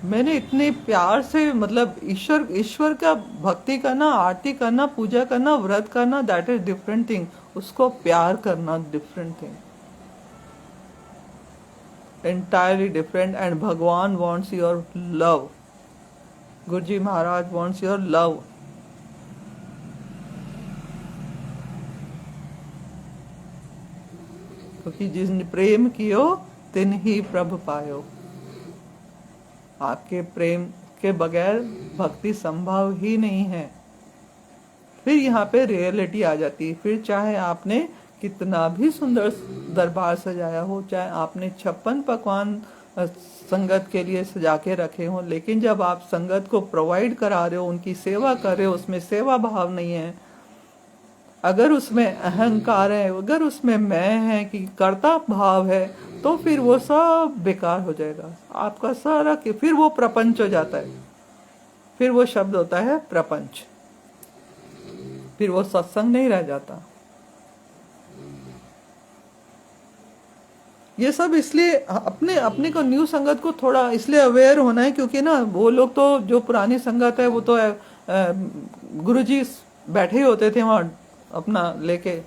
मैंने इतने प्यार से, मतलब ईश्वर का भक्ति करना, आरती करना, पूजा करना, व्रत करना, दैट इज डिफरेंट थिंग। उसको प्यार करना different thing, entirely different. And Bhagwan wants your love, Guruji Maharaj wants your love. क्योंकि जिसने प्रेम कियो तिन ही प्रभु पायो। आपके प्रेम के बगैर भक्ति संभव ही नहीं है। फिर यहाँ पे रियलिटी आ जाती है। फिर चाहे आपने कितना भी सुंदर दरबार सजाया हो, चाहे आपने 56 पकवान संगत के लिए सजा के रखे हों, लेकिन जब आप संगत को प्रोवाइड करा रहे हो, उनकी सेवा कर रहे हो, उसमें सेवा भाव नहीं है, अगर उसमें अहंकार है, अगर उसमें मैं है कि कर्ता भाव है, तो फिर वो सब बेकार हो जाएगा आपका सारा, कि फिर वो प्रपंच हो जाता है, फिर वो शब्द होता है प्रपंच, फिर वो सत्संग नहीं रह जाता। ये सब इसलिए अपने अपने को न्यू संगत को थोड़ा इसलिए अवेयर होना है, क्योंकि ना वो लोग तो जो पुरानी संगत है वो तो गुरुजी बैठे ही होते थे वहां अपना लेके,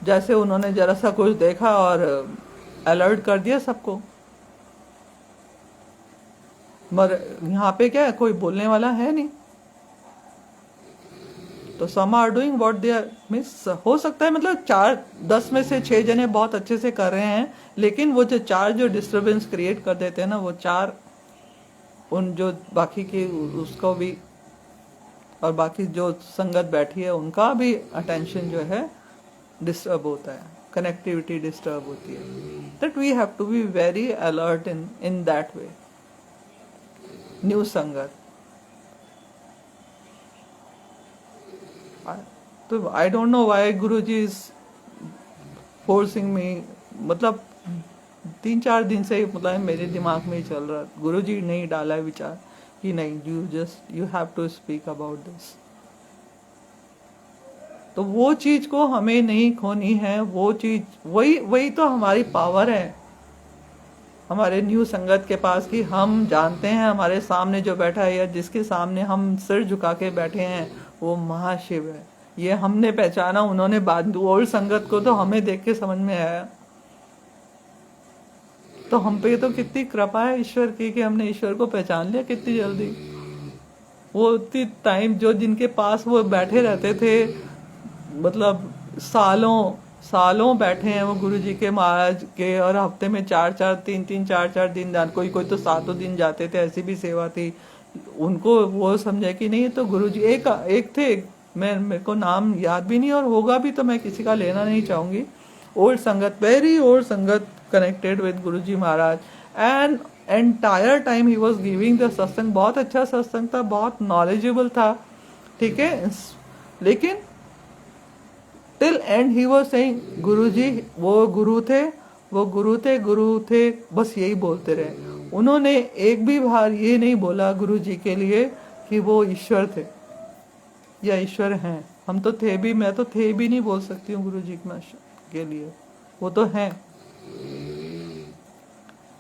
जैसे उन्होंने जरा सा कुछ देखा और अलर्ट कर दिया सबको। मगर यहाँ पे क्या है, कोई बोलने वाला है नहीं, तो some are doing what they are means, हो सकता है मतलब 4-10 में से 6 जने बहुत अच्छे से कर रहे हैं, लेकिन वो जो 4 जो डिस्टरबेंस क्रिएट कर देते हैं ना, वो 4 उन जो बाकी की उसको भी, और बाकी जो संगत बैठी है उनका भी अटेंशन जो है डिस्टर्ब होता है, कनेक्टिविटी डिस्टर्ब होती है। That we have to be very alert in that way. New sangat तो I don't know why Guruji is forcing me, मतलब 3-4 दिन से मतलब मेरे दिमाग में ही चल रहा, गुरुजी नहीं डाला है विचार कि नहीं, you have to speak about this. तो वो चीज को हमें नहीं खोनी है, वो चीज वही तो हमारी पावर है हमारे न्यू संगत के पास, कि हम जानते हैं हमारे सामने जो बैठा है या जिसके सामने हम सिर झुका के बैठे हैं वो महाशिव है। ये हमने पहचाना, उन्होंने बाद ओल्ड संगत को तो हमें देख के समझ में आया। तो हम पे तो कितनी कृपा है ईश्वर की कि हमने ईश्वर को पहचान लिया कितनी जल्दी। वो उतनी टाइम जो जिनके पास वो बैठे रहते थे, मतलब सालों बैठे हैं वो गुरुजी के महाराज के, और हफ्ते में 4-4 दिन कोई तो 7 दिन जाते थे, ऐसी भी सेवा थी। उनको वो समझे कि नहीं, तो गुरुजी एक थे, मेरे को नाम याद भी नहीं और होगा भी तो मैं किसी का लेना नहीं चाहूंगी, ओल्ड संगत, वेरी ओल्ड संगत connected with Guruji Maharaj, and entire time he was giving the सत्संग। बहुत अच्छा सत्संग था, बहुत नॉलेजेबल था, ठीक है, लेकिन till end he was saying Guruji वो गुरु थे, बस यही बोलते रहे। उन्होंने एक भी बार ये नहीं बोला गुरुजी के लिए कि वो ईश्वर थे या ईश्वर हैं। हम तो थे भी, मैं तो थे भी नहीं बोल सकती हूँ गुरुजी के लिए, वो तो हैं।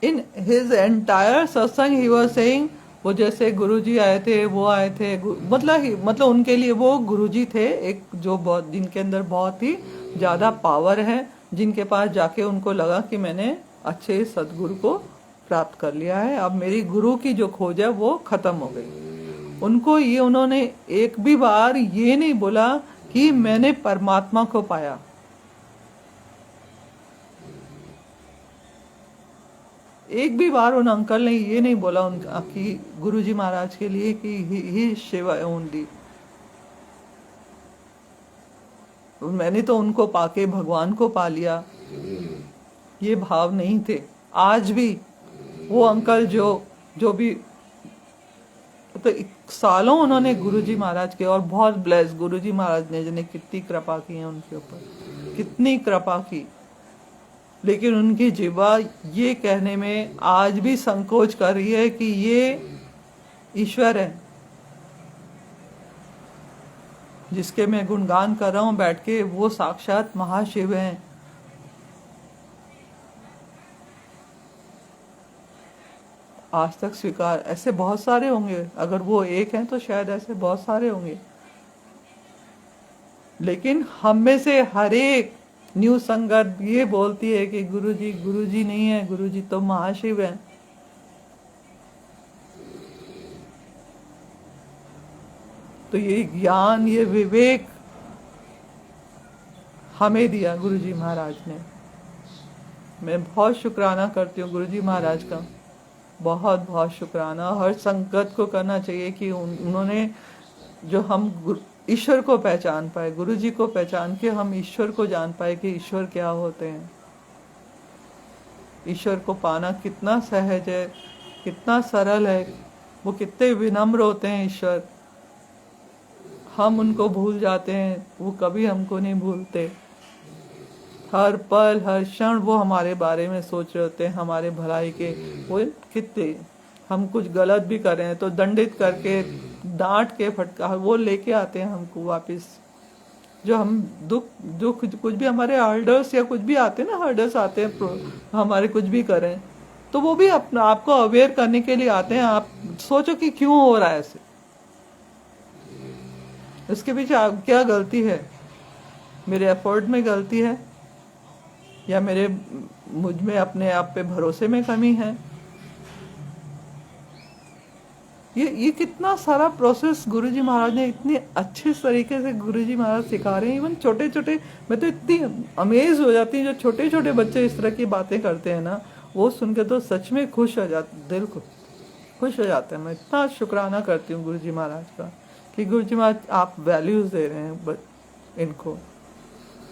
इन हिज एंटायर सत्संग ही वाज सेइंग, वो जैसे गुरुजी आए थे, वो आए थे, मतलब उनके लिए वो गुरुजी थे, एक जो बहुत, जिनके अंदर बहुत ही ज्यादा पावर है, जिनके पास जाके उनको लगा कि मैंने अच्छे सदगुरु को प्राप्त कर लिया है, अब मेरी गुरु की जो खोज है वो खत्म हो गई। उन्होंने एक भी बार ये नहीं बोला कि मैंने परमात्मा को पाया। एक भी बार उन अंकल ने ये नहीं बोला उनका कि गुरुजी महाराज के लिए कि ही शिव ओनली। मैंने तो उनको पाके भगवान को पा लिया, ये भाव नहीं थे। आज भी वो अंकल जो भी तो सालों उन्होंने गुरुजी महाराज के, और बहुत ब्लेस गुरुजी महाराज ने जिन्हें कितनी कृपा की है उनके ऊपर, कितनी कृपा की, लेकिन उनकी जिह्वा ये कहने में आज भी संकोच कर रही है कि ये ईश्वर है जिसके मैं गुणगान कर रहा हूं बैठ के, वो साक्षात महाशिव हैं। आज तक स्वीकार, ऐसे बहुत सारे होंगे, अगर वो एक हैं तो शायद ऐसे बहुत सारे होंगे, लेकिन हम में से हर एक न्यू संगत ये बोलती है कि गुरुजी नहीं है, गुरुजी तो महाशिव है। तो ये ज्ञान, ये विवेक हमें दिया गुरुजी महाराज ने। मैं बहुत शुक्राना करती हूँ गुरुजी महाराज का, बहुत बहुत शुक्राना। हर संगत को करना चाहिए कि उन्होंने जो हम ईश्वर को पहचान पाए, गुरुजी को पहचान के हम ईश्वर को जान पाए कि ईश्वर क्या होते हैं। ईश्वर को पाना कितना सहज है, कितना सरल है, वो कितने विनम्र होते हैं ईश्वर। हम उनको भूल जाते हैं, वो कभी हमको नहीं भूलते। हर पल हर क्षण वो हमारे बारे में सोच रहे होते हैं, हमारे भलाई के। वो कितने, हम कुछ गलत भी कर रहे हैं तो दंडित करके, डांट के, फटकार वो लेके आते हैं हमको वापस। जो हम दुख दुख कुछ भी हमारे हर्डर्स या कुछ भी आते हैं ना, हर्डर्स आते हैं हमारे कुछ भी करें, तो वो भी अपना आपको अवेयर करने के लिए आते हैं। आप सोचो कि क्यों हो रहा है ऐसे, इसके पीछे क्या गलती है? मेरे एफर्ट में गलती है, या मेरे मुझ में अपने आप पे भरोसे में कमी है? ये कितना सारा प्रोसेस गुरुजी महाराज ने इतनी अच्छे तरीके से गुरुजी महाराज सिखा रहे हैं। इवन छोटे छोटे, मैं तो इतनी अमेज हो जाती हूँ जो छोटे छोटे बच्चे इस तरह की बातें करते हैं ना, वो सुन के तो सच में खुश हो जाते, दिल को खुश हो जाता है। मैं इतना शुक्राना करती हूँ गुरुजी महाराज का कि गुरुजी महाराज आप वैल्यूज दे रहे हैं इनको,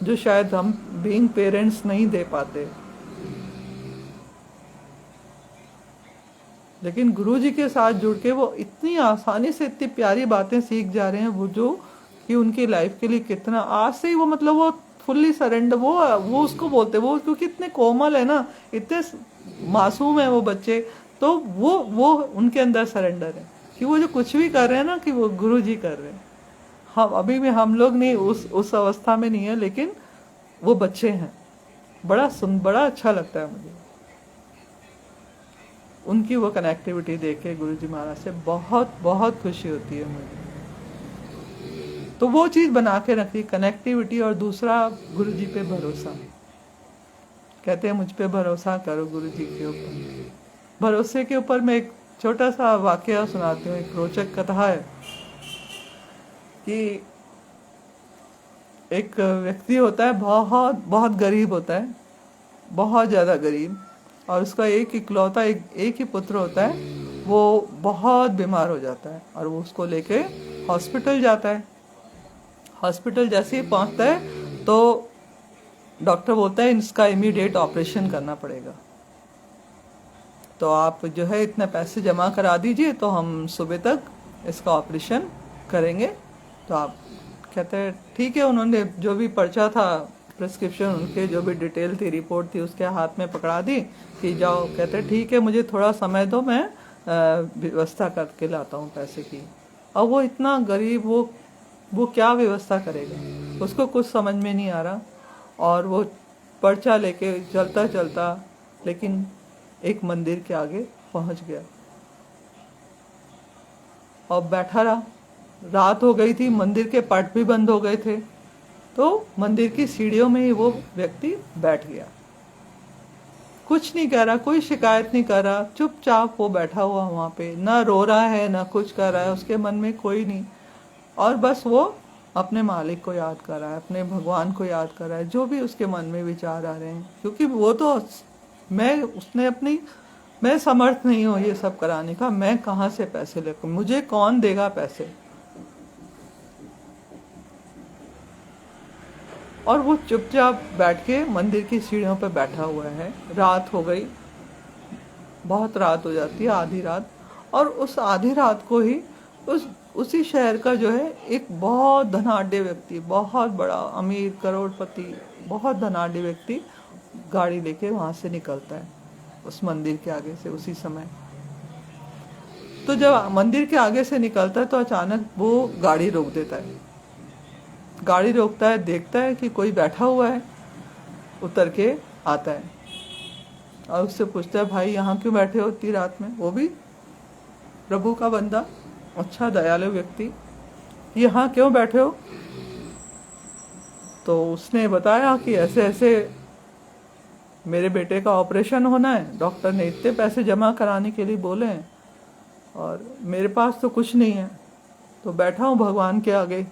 जो शायद हम बीइंग पेरेंट्स नहीं दे पाते। लेकिन गुरुजी के साथ जुड़ के वो इतनी आसानी से इतनी प्यारी बातें सीख जा रहे हैं, वो जो कि उनकी लाइफ के लिए कितना आज से ही वो, मतलब वो फुल्ली सरेंडर, वो उसको बोलते, वो क्योंकि इतने कोमल है ना, इतने मासूम है वो बच्चे, तो वो उनके अंदर सरेंडर है कि वो जो कुछ भी कर रहे हैं ना, कि वो गुरुजी कर रहे हैं। हम अभी भी, हम लोग नहीं उस अवस्था में नहीं है, लेकिन वो बच्चे हैं। बड़ा अच्छा लगता है मुझे उनकी वो कनेक्टिविटी देख के। गुरुजी महाराज से बहुत बहुत खुशी होती है मुझे। तो वो चीज़ बना के रखी, कनेक्टिविटी। और दूसरा, गुरुजी पे भरोसा। कहते हैं मुझ पे भरोसा करो गुरुजी के ऊपर। भरोसे के ऊपर मैं एक छोटा सा वाकया सुनाती हूँ। एक रोचक कथा है कि एक व्यक्ति होता है, बहुत बहुत गरीब होता है, बहुत ज़्यादा गरीब, और उसका एक इकलौता एक ही पुत्र होता है। वो बहुत बीमार हो जाता है और वो उसको लेके हॉस्पिटल जाता है। हॉस्पिटल जैसे ही पहुंचता है तो डॉक्टर बोलता है इसका इमीडिएट ऑपरेशन करना पड़ेगा, तो आप जो है इतने पैसे जमा करा दीजिए, तो हम सुबह तक इसका ऑपरेशन करेंगे। तो आप कहते हैं ठीक है। उन्होंने जो भी पर्चा था, प्रिस्क्रिप्शन, उनके जो भी डिटेल थी, रिपोर्ट थी, उसके हाथ में पकड़ा दी कि जाओ। कहते हैं ठीक है, मुझे थोड़ा समय दो, मैं व्यवस्था करके लाता हूँ पैसे की। और वो इतना गरीब, वो क्या व्यवस्था करेगा, उसको कुछ समझ में नहीं आ रहा। और वो पर्चा लेके चलता चलता, लेकिन एक मंदिर के आगे पहुंच गया और बैठा रहा। रात हो गई थी, मंदिर के पट भी बंद हो गए थे, तो मंदिर की सीढ़ियों में ही वो व्यक्ति बैठ गया। कुछ नहीं कह रहा, कोई शिकायत नहीं कर रहा, चुपचाप वो बैठा हुआ वहां पे, ना रो रहा है ना कुछ कर रहा है, उसके मन में कोई नहीं। और बस वो अपने मालिक को याद कर रहा है, अपने भगवान को याद कर रहा है, जो भी उसके मन में विचार आ रहे हैं। क्योंकि वो तो मैं समर्थ नहीं हूँ ये सब कराने का, मैं कहाँ से पैसे लेकर, मुझे कौन देगा पैसे। और वो चुपचाप बैठ के मंदिर की सीढ़ियों पर बैठा हुआ है। रात हो गई, बहुत रात हो जाती है, आधी रात। और उस आधी रात को ही उसी शहर का जो है एक बहुत धनाढ्य व्यक्ति, बहुत बड़ा अमीर करोड़पति, बहुत धनाढ्य व्यक्ति गाड़ी लेके वहां से निकलता है उस मंदिर के आगे से उसी समय। तो जब मंदिर के आगे से निकलता है तो अचानक वो गाड़ी रोक देता है। गाड़ी रोकता है, देखता है कि कोई बैठा हुआ है, उतर के आता है और उससे पूछता है भाई यहाँ क्यों बैठे हो इतनी रात में? वो भी प्रभु का बंदा, अच्छा दयालु व्यक्ति, यहाँ क्यों बैठे हो? तो उसने बताया कि ऐसे ऐसे मेरे बेटे का ऑपरेशन होना है, डॉक्टर ने इतने पैसे जमा कराने के लिए बोले हैं और मेरे पास तो कुछ नहीं है, तो बैठा हूँ भगवान के आगे,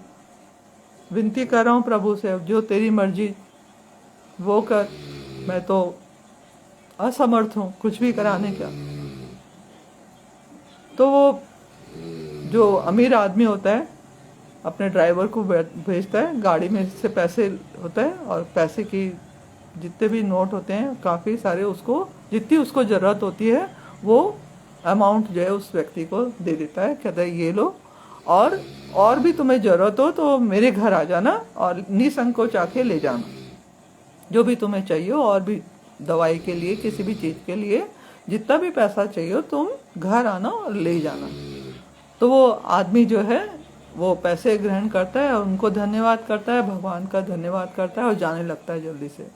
विनती कर रहा हूँ प्रभु से, जो तेरी मर्जी वो कर, मैं तो असमर्थ हूँ कुछ भी कराने का। तो वो जो अमीर आदमी होता है अपने ड्राइवर को भेजता है, गाड़ी में से पैसे होता है और पैसे की जितने भी नोट होते हैं काफ़ी सारे उसको जितनी उसको ज़रूरत होती है वो अमाउंट जो है उस व्यक्ति को दे देता है, कहता है ये लो, और भी तुम्हें ज़रूरत हो तो मेरे घर आ जाना और निसंकोच आके ले जाना, जो भी तुम्हें चाहिए, और भी दवाई के लिए, किसी भी चीज़ के लिए जितना भी पैसा चाहिए तुम घर आना और ले जाना। तो वो आदमी जो है वो पैसे ग्रहण करता है और उनको धन्यवाद करता है, भगवान का धन्यवाद करता है और जाने लगता है जल्दी से।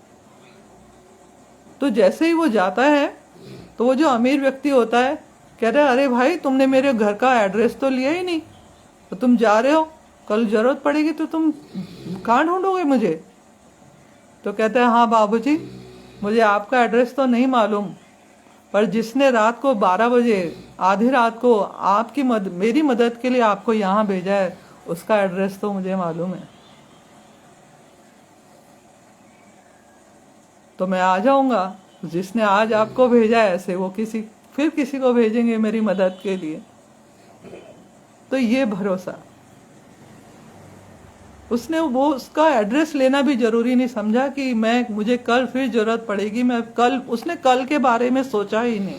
तो जैसे ही वो जाता है तो वो जो अमीर व्यक्ति होता है कह रहा है, अरे भाई तुमने मेरे घर का एड्रेस तो लिया ही नहीं, तो तुम जा रहे हो, कल जरूरत पड़ेगी तो तुम कहाँ ढूंढोगे मुझे? तो कहता है, हाँ बाबूजी, मुझे आपका एड्रेस तो नहीं मालूम, पर जिसने रात को 12 बजे आधी रात को आपकी मेरी मदद के लिए आपको यहाँ भेजा है उसका एड्रेस तो मुझे मालूम है, तो मैं आ जाऊंगा। जिसने आज आपको भेजा है ऐसे वो फिर किसी को भेजेंगे मेरी मदद के लिए। तो ये भरोसा, उसने वो उसका एड्रेस लेना भी जरूरी नहीं समझा कि मुझे कल फिर जरूरत पड़ेगी, उसने कल के बारे में सोचा ही नहीं,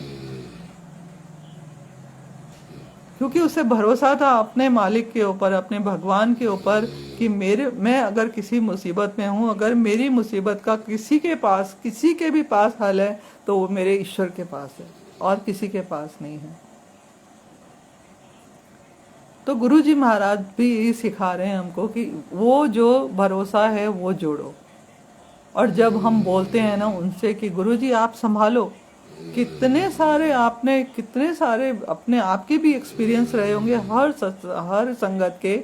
क्योंकि उसे भरोसा था अपने मालिक के ऊपर, अपने भगवान के ऊपर कि मैं अगर किसी मुसीबत में हूं, अगर मेरी मुसीबत का किसी के भी पास हल है तो वो मेरे ईश्वर के पास है और किसी के पास नहीं है। तो गुरुजी महाराज भी यही सिखा रहे हैं हमको कि वो जो भरोसा है वो जोड़ो। और जब हम बोलते हैं ना उनसे कि गुरुजी आप संभालो, कितने सारे अपने आपके भी एक्सपीरियंस रहे होंगे हर संगत के,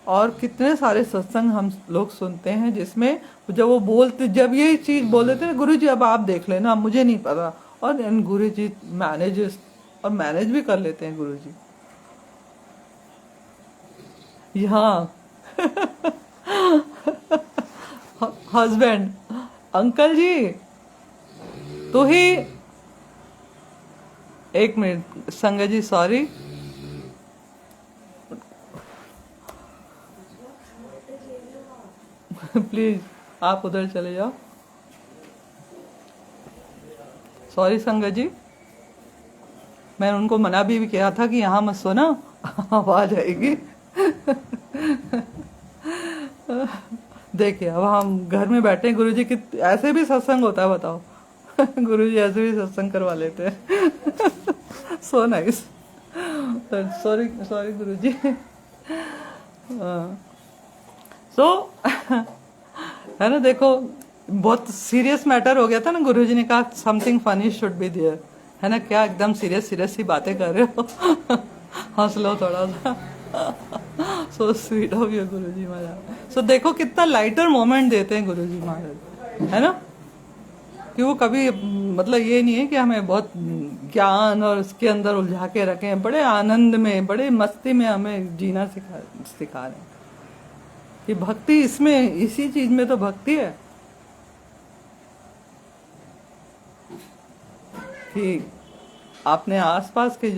और कितने सारे सत्संग हम लोग सुनते हैं जिसमें जब ये चीज बोल देते हैं, गुरुजी अब आप देख लेना, मुझे नहीं पता, और गुरुजी मैनेज भी कर लेते हैं गुरुजी। यहाँ हस्बैंड, अंकल जी तो ही, एक मिनट संगत जी, सॉरी, प्लीज आप उधर चले जाओ, सॉरी संगत जी, मैंने उनको मना भी किया था कि यहाँ मत सोना, आवाज आएगी। देखिए अब हम घर में बैठे हैं, गुरुजी की ऐसे भी सत्संग होता है बताओ। गुरुजी ऐसे भी सत्संग करवा लेते हैं। सो नाइस, सॉरी गुरुजी। है ना, देखो बहुत सीरियस मैटर हो गया था ना, गुरुजी ने कहा something funny should be there, है ना, क्या एकदम सीरियस सी बातें कर रहे हो। हंस लो थोड़ा सा। सो स्वीट ऑफ यू गुरुजी महाराज। सो देखो कितना लाइटर मोमेंट देते हैं गुरुजी महाराज, है ना, कि वो कभी मतलब ये नहीं है कि हमें बहुत ज्ञान और उसके अंदर उलझा के रखें, बड़े आनंद में, बड़े मस्ती में हमें जीना सिखा रहे हैं कि भक्ति इसमें, इसी चीज में तो भक्ति है कि आपने आसपास के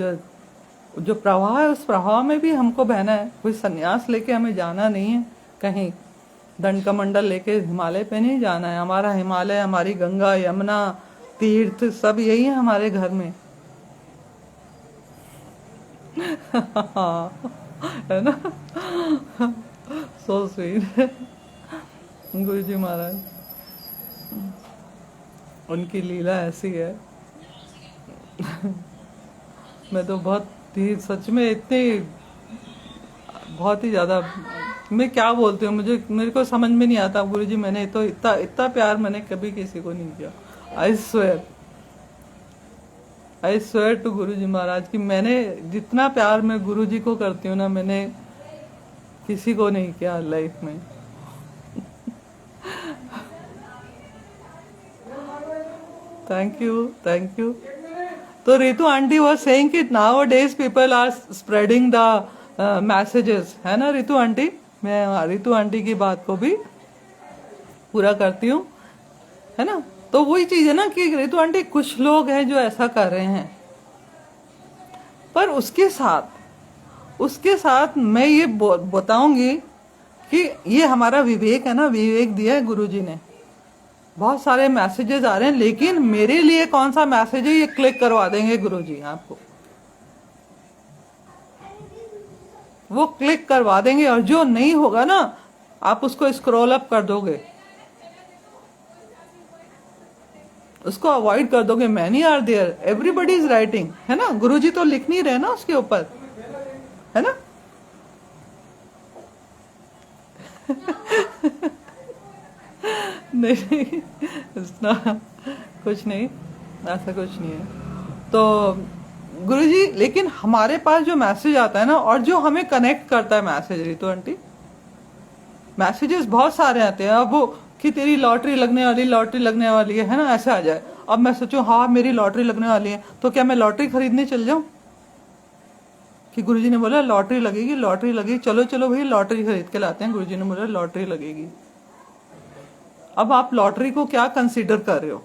जो प्रवाह है उस प्रवाह में भी हमको बहना है। कोई सन्यास लेके हमें जाना नहीं है कहीं, दंड का मंडल लेके हिमालय पे नहीं जाना है। हमारा हिमालय, हमारी गंगा यमुना तीर्थ सब यही है हमारे घर में। है ना, सो स्वीट गुरु जी महाराज, उनकी लीला ऐसी है। मैं तो बहुत ही सच में इतनी बहुत ही ज्यादा, मैं क्या बोलती हूँ, मेरे को समझ में नहीं आता गुरुजी। मैंने तो इतना प्यार मैंने कभी किसी को नहीं किया। आई स्वेयर टू गुरुजी महाराज कि मैंने जितना प्यार मैं गुरुजी को करती हूँ ना, मैंने किसी को नहीं किया लाइफ में। Thank you. तो रितु आंटी वाज सेइंग कि नाउ-a-days people are spreading the messages, है ना रितु आंटी। मैं रितु आंटी की बात को भी पूरा करती हूँ, है ना। तो वही चीज है ना कि रितु आंटी, कुछ लोग हैं जो ऐसा कर रहे हैं, पर उसके साथ मैं ये बताऊंगी कि ये हमारा विवेक है ना, विवेक दिया है गुरुजी ने। बहुत सारे मैसेजेस आ रहे हैं, लेकिन मेरे लिए कौन सा मैसेज है ये क्लिक करवा देंगे गुरुजी आपको, वो क्लिक करवा देंगे। और जो नहीं होगा ना, आप उसको स्क्रॉल अप कर दोगे, उसको अवॉइड कर दोगे। Many are there, everybody is writing, है ना, गुरुजी तो लिख नहीं रहे ना उसके ऊपर, है ना। नहीं, इतना कुछ नहीं, ऐसा कुछ नहीं है। तो गुरुजी, लेकिन हमारे पास जो मैसेज आता है ना, और जो हमें कनेक्ट करता है मैसेज, रितु आंटी, मैसेजेस बहुत सारे आते हैं। अब वो कि तेरी लॉटरी लगने वाली, लॉटरी लगने वाली है ना, ऐसे आ जाए। अब मैं सोचूं हाँ मेरी लॉटरी लगने वाली है, तो क्या मैं लॉटरी खरीदने चल जाऊं? कि गुरुजी ने बोला लॉटरी लगेगी, लॉटरी लगेगी, चलो चलो भाई लॉटरी खरीद के लाते हैं। गुरुजी ने बोला लॉटरी लगेगी। अब आप लॉटरी को क्या कंसीडर कर रहे हो,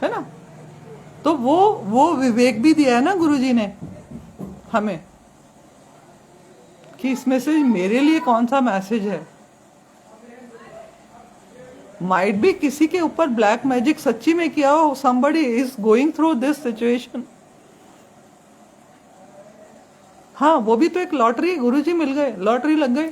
है ना। तो वो विवेक भी दिया है ना गुरुजी ने हमें, कि इसमें से मेरे लिए कौन सा मैसेज है। माइट भी किसी के ऊपर ब्लैक मैजिक सच्ची में किया हो, somebody is going through this situation। हाँ, वो भी तो एक लॉटरी, गुरुजी मिल गए, लॉटरी लग गई।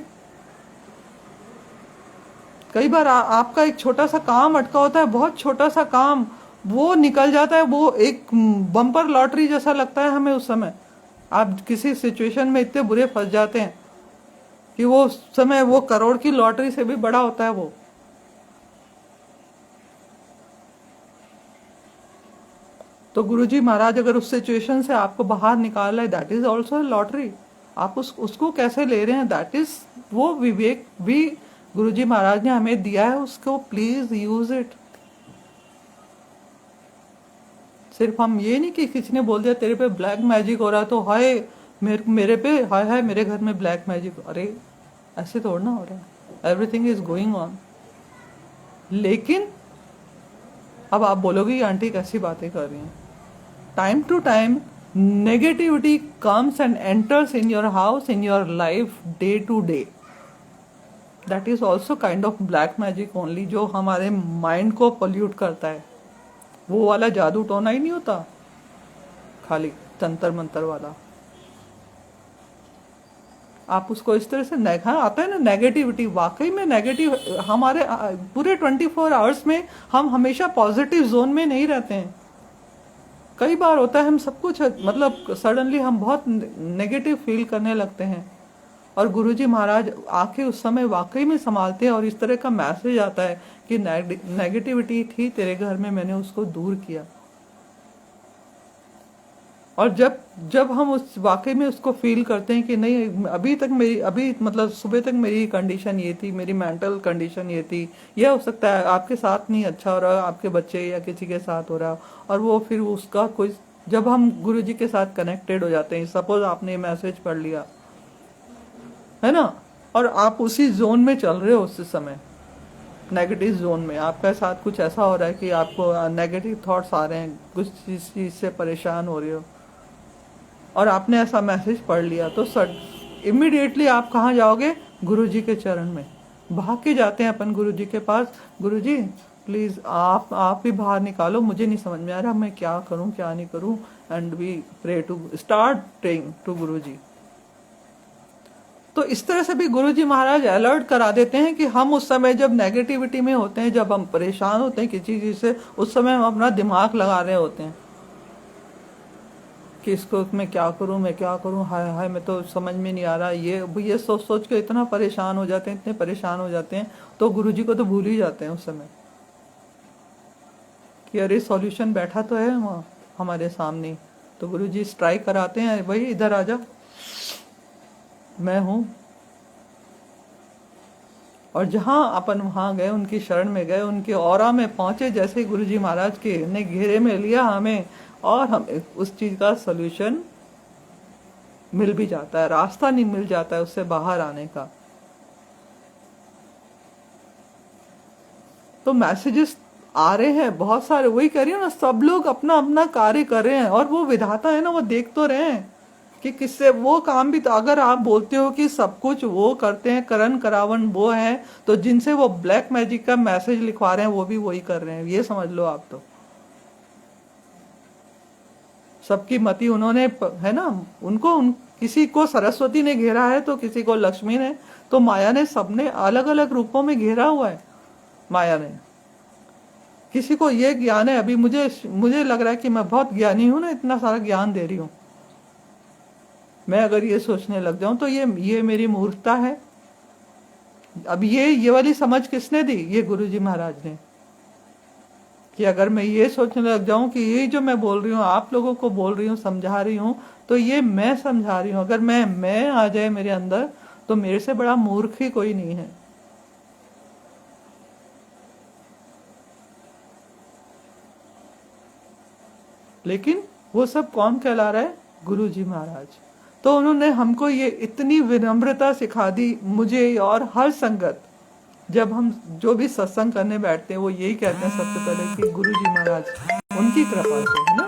कई बार आपका एक छोटा सा काम अटका होता है, बहुत छोटा सा काम, वो निकल जाता है, वो एक बम्पर लॉटरी जैसा लगता है हमें उस समय। आप किसी सिचुएशन में इतने बुरे फंस जाते हैं कि वो समय वो करोड़ की लॉटरी से भी बड़ा होता है वो। तो गुरुजी महाराज अगर उस सिचुएशन से आपको बाहर निकाल रहे, दैट इज ऑल्सो लॉटरी। आप उसको कैसे ले रहे हैं, दैट इज वो विवेक भी गुरुजी महाराज ने हमें दिया है, उसको प्लीज यूज इट। सिर्फ हम ये नहीं कि किसी ने बोल दिया तेरे पे ब्लैक मैजिक हो रहा है तो हाय मेरे पे हाय हाय मेरे घर में ब्लैक मैजिक, अरे ऐसे थोड़ा ना हो रहा है, एवरीथिंग इज गोइंग ऑन। लेकिन अब आप बोलोगे आंटी कैसी बातें कर रही हैं। Time to time negativity comes and enters in your house, in your life, day to day. That is also kind of black magic only, जो हमारे माइंड को पोल्यूट करता है। वो वाला जादू टोना ही नहीं होता खाली तंत्र मंत्र वाला। आप उसको इस तरह से आता है ना नेगेटिविटी, वाकई में नेगेटिव हमारे पूरे 24 आवर्स में हम हमेशा पॉजिटिव जोन में नहीं रहते हैं। कई बार होता है हम सब कुछ मतलब सडनली हम बहुत नेगेटिव फील करने लगते हैं, और गुरुजी महाराज आके उस समय वाकई में संभालते हैं, और इस तरह का मैसेज आता है कि नेगेटिविटी थी तेरे घर में, मैंने उसको दूर किया। और जब हम उस वाकई में उसको फील करते हैं कि नहीं अभी मतलब सुबह तक मेरी कंडीशन ये थी, मेरी मेंटल कंडीशन ये थी, यह हो सकता है आपके साथ नहीं अच्छा हो रहा, आपके बच्चे या किसी के साथ हो रहा, और वो फिर उसका कोई, जब हम गुरुजी के साथ कनेक्टेड हो जाते हैं, सपोज आपने मैसेज पढ़ लिया है ना, और आप उसी जोन में चल रहे हो उस समय, नेगेटिव जोन में आपके साथ कुछ ऐसा हो रहा है कि आपको नेगेटिव थॉट्स आ रहे हैं, कुछ चीज से परेशान हो रहे हो, और आपने ऐसा मैसेज पढ़ लिया, तो इमीडिएटली आप कहाँ जाओगे, गुरुजी के चरण में भाग के जाते हैं अपन गुरुजी के पास। गुरुजी प्लीज आप ही बाहर निकालो, मुझे नहीं समझ में आ रहा मैं क्या करूं क्या नहीं करूं, and we pray to start praying to Guruji. तो इस तरह से भी गुरुजी महाराज अलर्ट करा देते हैं कि हम उस समय जब नेगेटिविटी में होते हैं, जब हम परेशान होते हैं किसी चीज से, उस समय हम अपना दिमाग लगा रहे होते हैं कि इसको मैं क्या करूं, हाय हाय मैं तो समझ में नहीं आ रहा, ये सोच सोच के इतना परेशान हो जाते हैं, इतने परेशान हो जाते हैं, तो गुरुजी को तो भूल ही जाते हैं उस समय कि अरे सॉल्यूशन बैठा तो है वहाँ हमारे सामने। तो गुरुजी स्ट्राइक कराते हैं, भाई इधर आ जा, मैं हूं। और जहां अपन वहां गए, उनकी शरण में गए, उनके ऑरा में पहुंचे, जैसे गुरुजी महाराज के ने घेरे में लिया हमें, और हमें उस चीज का सॉल्यूशन मिल भी जाता है, रास्ता नहीं मिल जाता है उससे बाहर आने का। तो मैसेजेस आ रहे हैं बहुत सारे, वही कह रही हूँ ना, सब लोग अपना अपना कार्य कर रहे हैं, और वो विधाता है ना, वो देख तो रहे हैं कि किससे वो काम भी, तो अगर आप बोलते हो कि सब कुछ वो करते हैं, करण करावन वो है, तो जिनसे वो ब्लैक मैजिक का मैसेज लिखवा रहे हैं वो भी वही कर रहे हैं, ये समझ लो आप। तो सबकी मति उन्होंने है ना, उनको किसी को सरस्वती ने घेरा है, तो किसी को लक्ष्मी ने, तो माया ने, सबने अलग अलग रूपों में घेरा हुआ है माया ने। किसी को ये ज्ञान है, अभी मुझे मुझे लग रहा है कि मैं बहुत ज्ञानी हूं ना, इतना सारा ज्ञान दे रही हूं। मैं अगर ये सोचने लग जाऊं तो ये मेरी मूर्खता है। अब ये वाली समझ किसने दी? ये गुरुजी महाराज ने, कि अगर मैं ये सोचने लग जाऊं कि ये जो मैं बोल रही हूँ, आप लोगों को बोल रही हूँ, समझा रही हूँ, तो ये मैं समझा रही हूँ, अगर मैं आ जाए मेरे अंदर, तो मेरे से बड़ा मूर्ख ही कोई नहीं है। लेकिन वो सब कौन कहला रहा है? गुरुजी महाराज। तो उन्होंने हमको ये इतनी विनम्रता सिखा दी, मुझे और हर संगत। जब हम जो भी सत्संग करने बैठते हैं, वो यही कहते हैं सबसे पहले कि गुरुजी महाराज, उनकी कृपा से, है ना,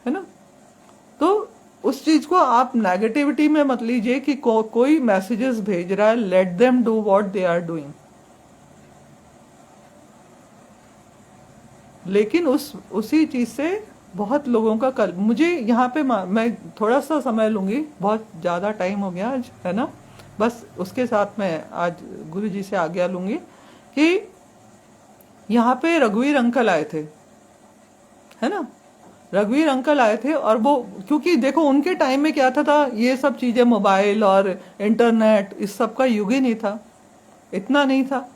है ना। तो उस चीज को आप नेगेटिविटी में मत लीजिए कि कोई मैसेजेस भेज रहा है, let them do what they are doing. लेकिन उसी चीज से बहुत लोगों का कल, मुझे यहाँ पे मैं थोड़ा सा समय लूंगी, बहुत ज्यादा टाइम हो गया आज, है ना। बस उसके साथ मैं आज गुरु जी से आज्ञा लूंगी कि यहाँ पे रघुवीर अंकल आए थे, है ना। रघुवीर अंकल आए थे, और वो, क्योंकि देखो उनके टाइम में क्या था ये सब चीजें, मोबाइल और इंटरनेट, इस सब का युग ही नहीं था, इतना नहीं था।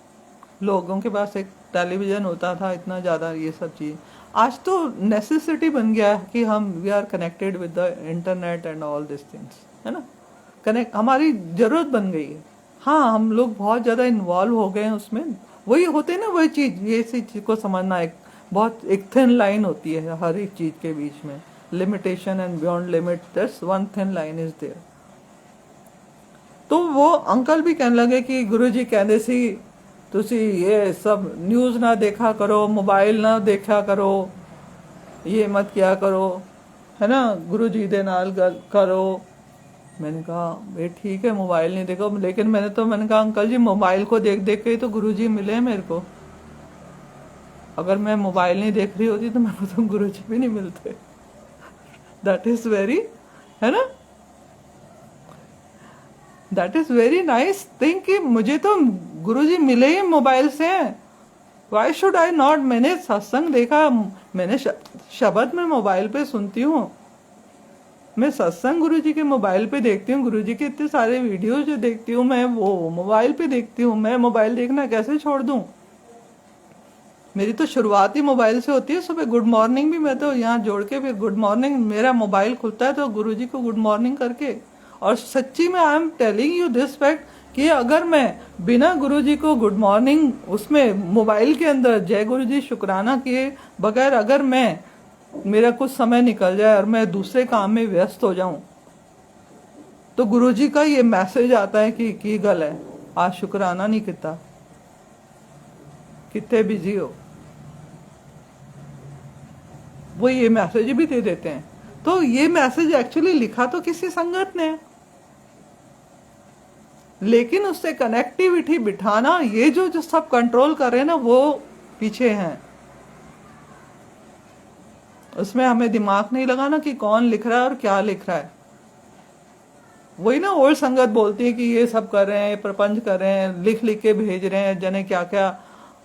लोगों के पास एक टेलीविजन होता था, इतना ज्यादा ये सब चीज। आज तो नेसेसिटी बन गया है कि हम we are connected with the internet and all this things, है ना। कनेक्ट हमारी जरूरत बन गई है। हाँ, हम लोग बहुत ज्यादा इन्वॉल्व हो गए हैं उसमें। वही होते हैं ना, वही चीज, ये सी चीज को समझना, एक थिन लाइन होती है हर एक चीज के बीच में, limitation and beyond limit, that's one thin line is there. तो वो अंकल भी कहने लगे कि गुरुजी कहते सी तुसी ये सब न्यूज ना देखा करो, मोबाइल ना देखा करो, ये मत किया करो, है ना, गुरुजी दे नाल गल करो। मैंने कहा भाई ठीक है, मोबाइल नहीं देखो, लेकिन मैंने कहा अंकल जी, मोबाइल को देख देख के ही तो गुरुजी मिले हैं मेरे को। अगर मैं मोबाइल नहीं देख रही होती तो मेरे को तो गुरुजी भी नहीं मिलते। दैट इज वेरी, है ना, that is very nice thing कि मुझे तो गुरुजी मिले ही मोबाइल से हैं। Why should I not? मैंने सत्संग देखा, मैंने शब्द में मोबाइल पे सुनती हूँ, मैं सत्संग गुरुजी के मोबाइल पे देखती हूँ, गुरुजी के इतने सारे वीडियो जो देखती हूँ मैं, वो मोबाइल पे देखती हूँ। मैं मोबाइल देखना कैसे छोड़ दूं? मेरी तो शुरुआत ही मोबाइल से होती है। सुबह गुड मॉर्निंग भी मैं तो यहाँ जोड़ के, फिर गुड मॉर्निंग, मेरा मोबाइल खुलता है तो गुरुजी को गुड मॉर्निंग करके। और सच्ची में I am telling you this fact कि अगर मैं बिना गुरुजी को गुड मॉर्निंग उसमें मोबाइल के अंदर जय गुरुजी शुक्राना किए बगैर अगर मेरा कुछ समय निकल जाए और मैं दूसरे काम में व्यस्त हो जाऊं, तो गुरुजी का ये मैसेज आता है कि की गल है, आज शुक्राना नहीं किता, कितने बिजी हो। वो ये मैसेज भी दे देते हैं। तो ये मैसेज एक्चुअली लिखा तो किसी संगत ने, लेकिन उससे कनेक्टिविटी बिठाना, ये जो सब कंट्रोल कर रहे हैं ना, वो पीछे हैं। उसमें हमें दिमाग नहीं लगाना कि कौन लिख रहा है और क्या लिख रहा है। वही ना ओल्ड संगत बोलती है कि ये सब कर रहे हैं, प्रपंच कर रहे हैं, लिख लिख के भेज रहे हैं, जने क्या क्या।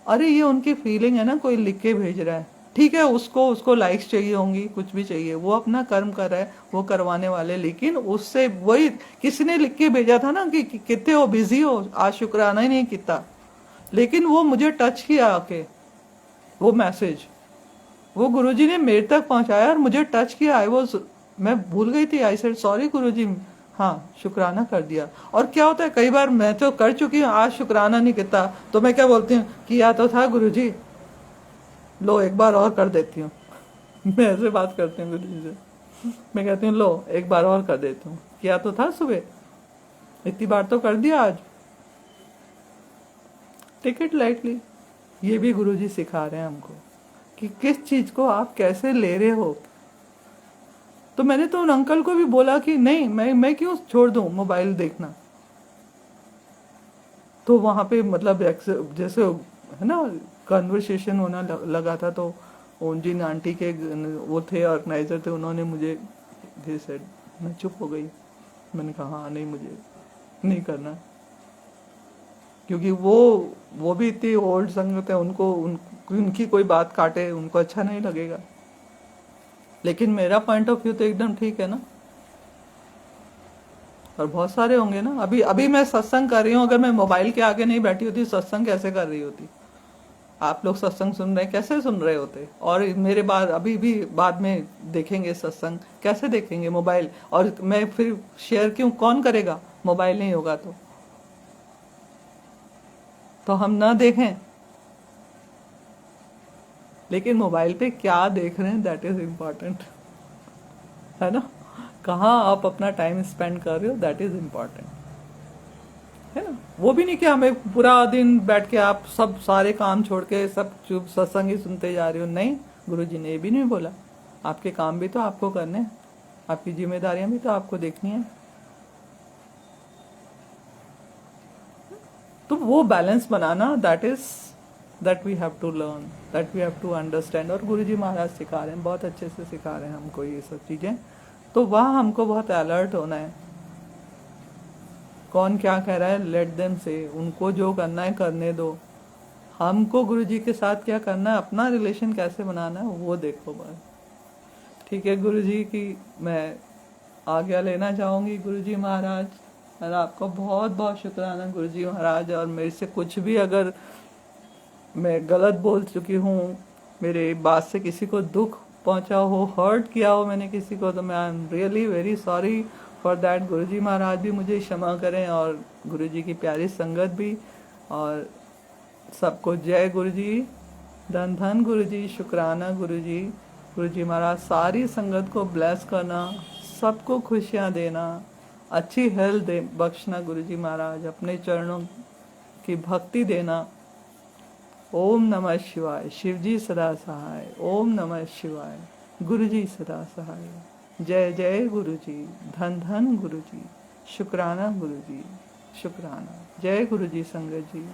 अरे ये उनकी फीलिंग है ना, कोई लिख के भेज रहा है, ठीक है, उसको लाइक्स चाहिए होंगी, कुछ भी चाहिए, वो अपना कर्म कर रहा है, वो करवाने वाले। लेकिन उससे वही किसी ने लिख के भेजा था ना कि कितने हो, बिजी हो, आज शुक्राना ही नहीं किया, लेकिन वो मुझे टच किया आके, वो मैसेज वो गुरुजी ने मेरे तक पहुंचाया और मुझे टच किया। मैं भूल गई थी, आई सेड सॉरी गुरुजी, हाँ शुक्राना कर दिया। और क्या होता है, कई बार मैं तो कर चुकी हूँ, आज शुक्राना नहीं किया तो मैं क्या बोलती हूँ, किया तो था गुरुजी, लो एक बार और कर देती हूँ। मैं ऐसे बात करती हूँ गुरुजी से, मैं कहती हूँ लो एक बार और कर देती हूँ, किया तो था सुबह, इतनी बार तो कर दिया आज, टेक इट लाइटली। ये भी गुरुजी सिखा रहे हैं हमको कि किस चीज को आप कैसे ले रहे हो। तो मैंने तो उन अंकल को भी बोला कि नहीं, मैं क्यों छोड़ दूं मोबाइल देखना। तो वहां पे मतलब जैसे है ना कन्वर्सेशन होना लगा था, तो उन जिन आंटी के वो थे ऑर्गेनाइजर थे, उन्होंने मुझे दे सेड, मैं चुप हो गई। मैंने कहा हाँ नहीं, मुझे नहीं करना, क्योंकि वो भी इतनी ओल्ड संगत है, उनकी कोई बात काटे उनको अच्छा नहीं लगेगा। लेकिन मेरा पॉइंट ऑफ व्यू तो एकदम ठीक है ना। और बहुत सारे होंगे ना। अभी अभी मैं सत्संग कर रही हूँ, अगर मैं मोबाइल के आगे नहीं बैठी होती सत्संग कैसे कर रही होती। आप लोग सत्संग सुन रहे हैं, कैसे सुन रहे होते। और मेरे बाद अभी भी बाद में देखेंगे सत्संग, कैसे देखेंगे मोबाइल। और मैं फिर शेयर क्यों, कौन करेगा, मोबाइल नहीं होगा तो हम ना देखें। लेकिन मोबाइल पे क्या देख रहे हैं दैट इज इम्पोर्टेंट, है ना। कहाँ आप अपना टाइम स्पेंड कर रहे हो दैट इज इम्पोर्टेंट, है ना। वो भी नहीं कि हमें पूरा दिन बैठ के आप सब सारे काम छोड़ के सब चुप सत्संग ही सुनते जा रहे हो। नहीं, गुरुजी ने ये भी नहीं बोला। आपके काम भी तो आपको करने हैं, आपकी जिम्मेदारियां भी तो आपको देखनी है। तो वो बैलेंस बनाना that we have to learn, that we have to understand. और गुरुजी महाराज सिखा रहे हैं, बहुत अच्छे से सिखा रहे हैं हमको ये सब चीजें। तो वह हमको बहुत अलर्ट होना है। कौन क्या कह रहा है लेट देम से, उनको जो करना है करने दो। हमको गुरुजी के साथ क्या करना है, अपना रिलेशन कैसे बनाना है वो देखो बस। ठीक है गुरुजी की मैं आज्ञा लेना चाहूंगी गुरुजी महाराज। और आपका बहुत बहुत शुक्राना गुरुजी महाराज। और मेरे से कुछ भी अगर मैं गलत बोल चुकी हूँ, मेरे बात से किसी को दुख पहुंचा हो, हर्ट किया हो मैंने किसी को, तो मैं I am really very sorry for that. Guruji Maharaj भी मुझे क्षमा करें, और गुरुजी की प्यारी संगत भी। और सबको जय गुरुजी, धन धन गुरुजी, शुक्राना गुरुजी। गुरुजी महाराज सारी संगत को ब्लेस करना, सबको खुशियाँ देना, अच्छी हेल्थ दे बख्शना गुरुजी महाराज, अपने चरणों की भक्ति देना। ओम नमः शिवाय। शिवजी सदा सहाय। ओम नमः शिवाय। गुरुजी सदा सहाय। जय जय गुरुजी, धन धन गुरुजी, शुक्राना गुरुजी, शुक्राना। जय गुरुजी संगत जी।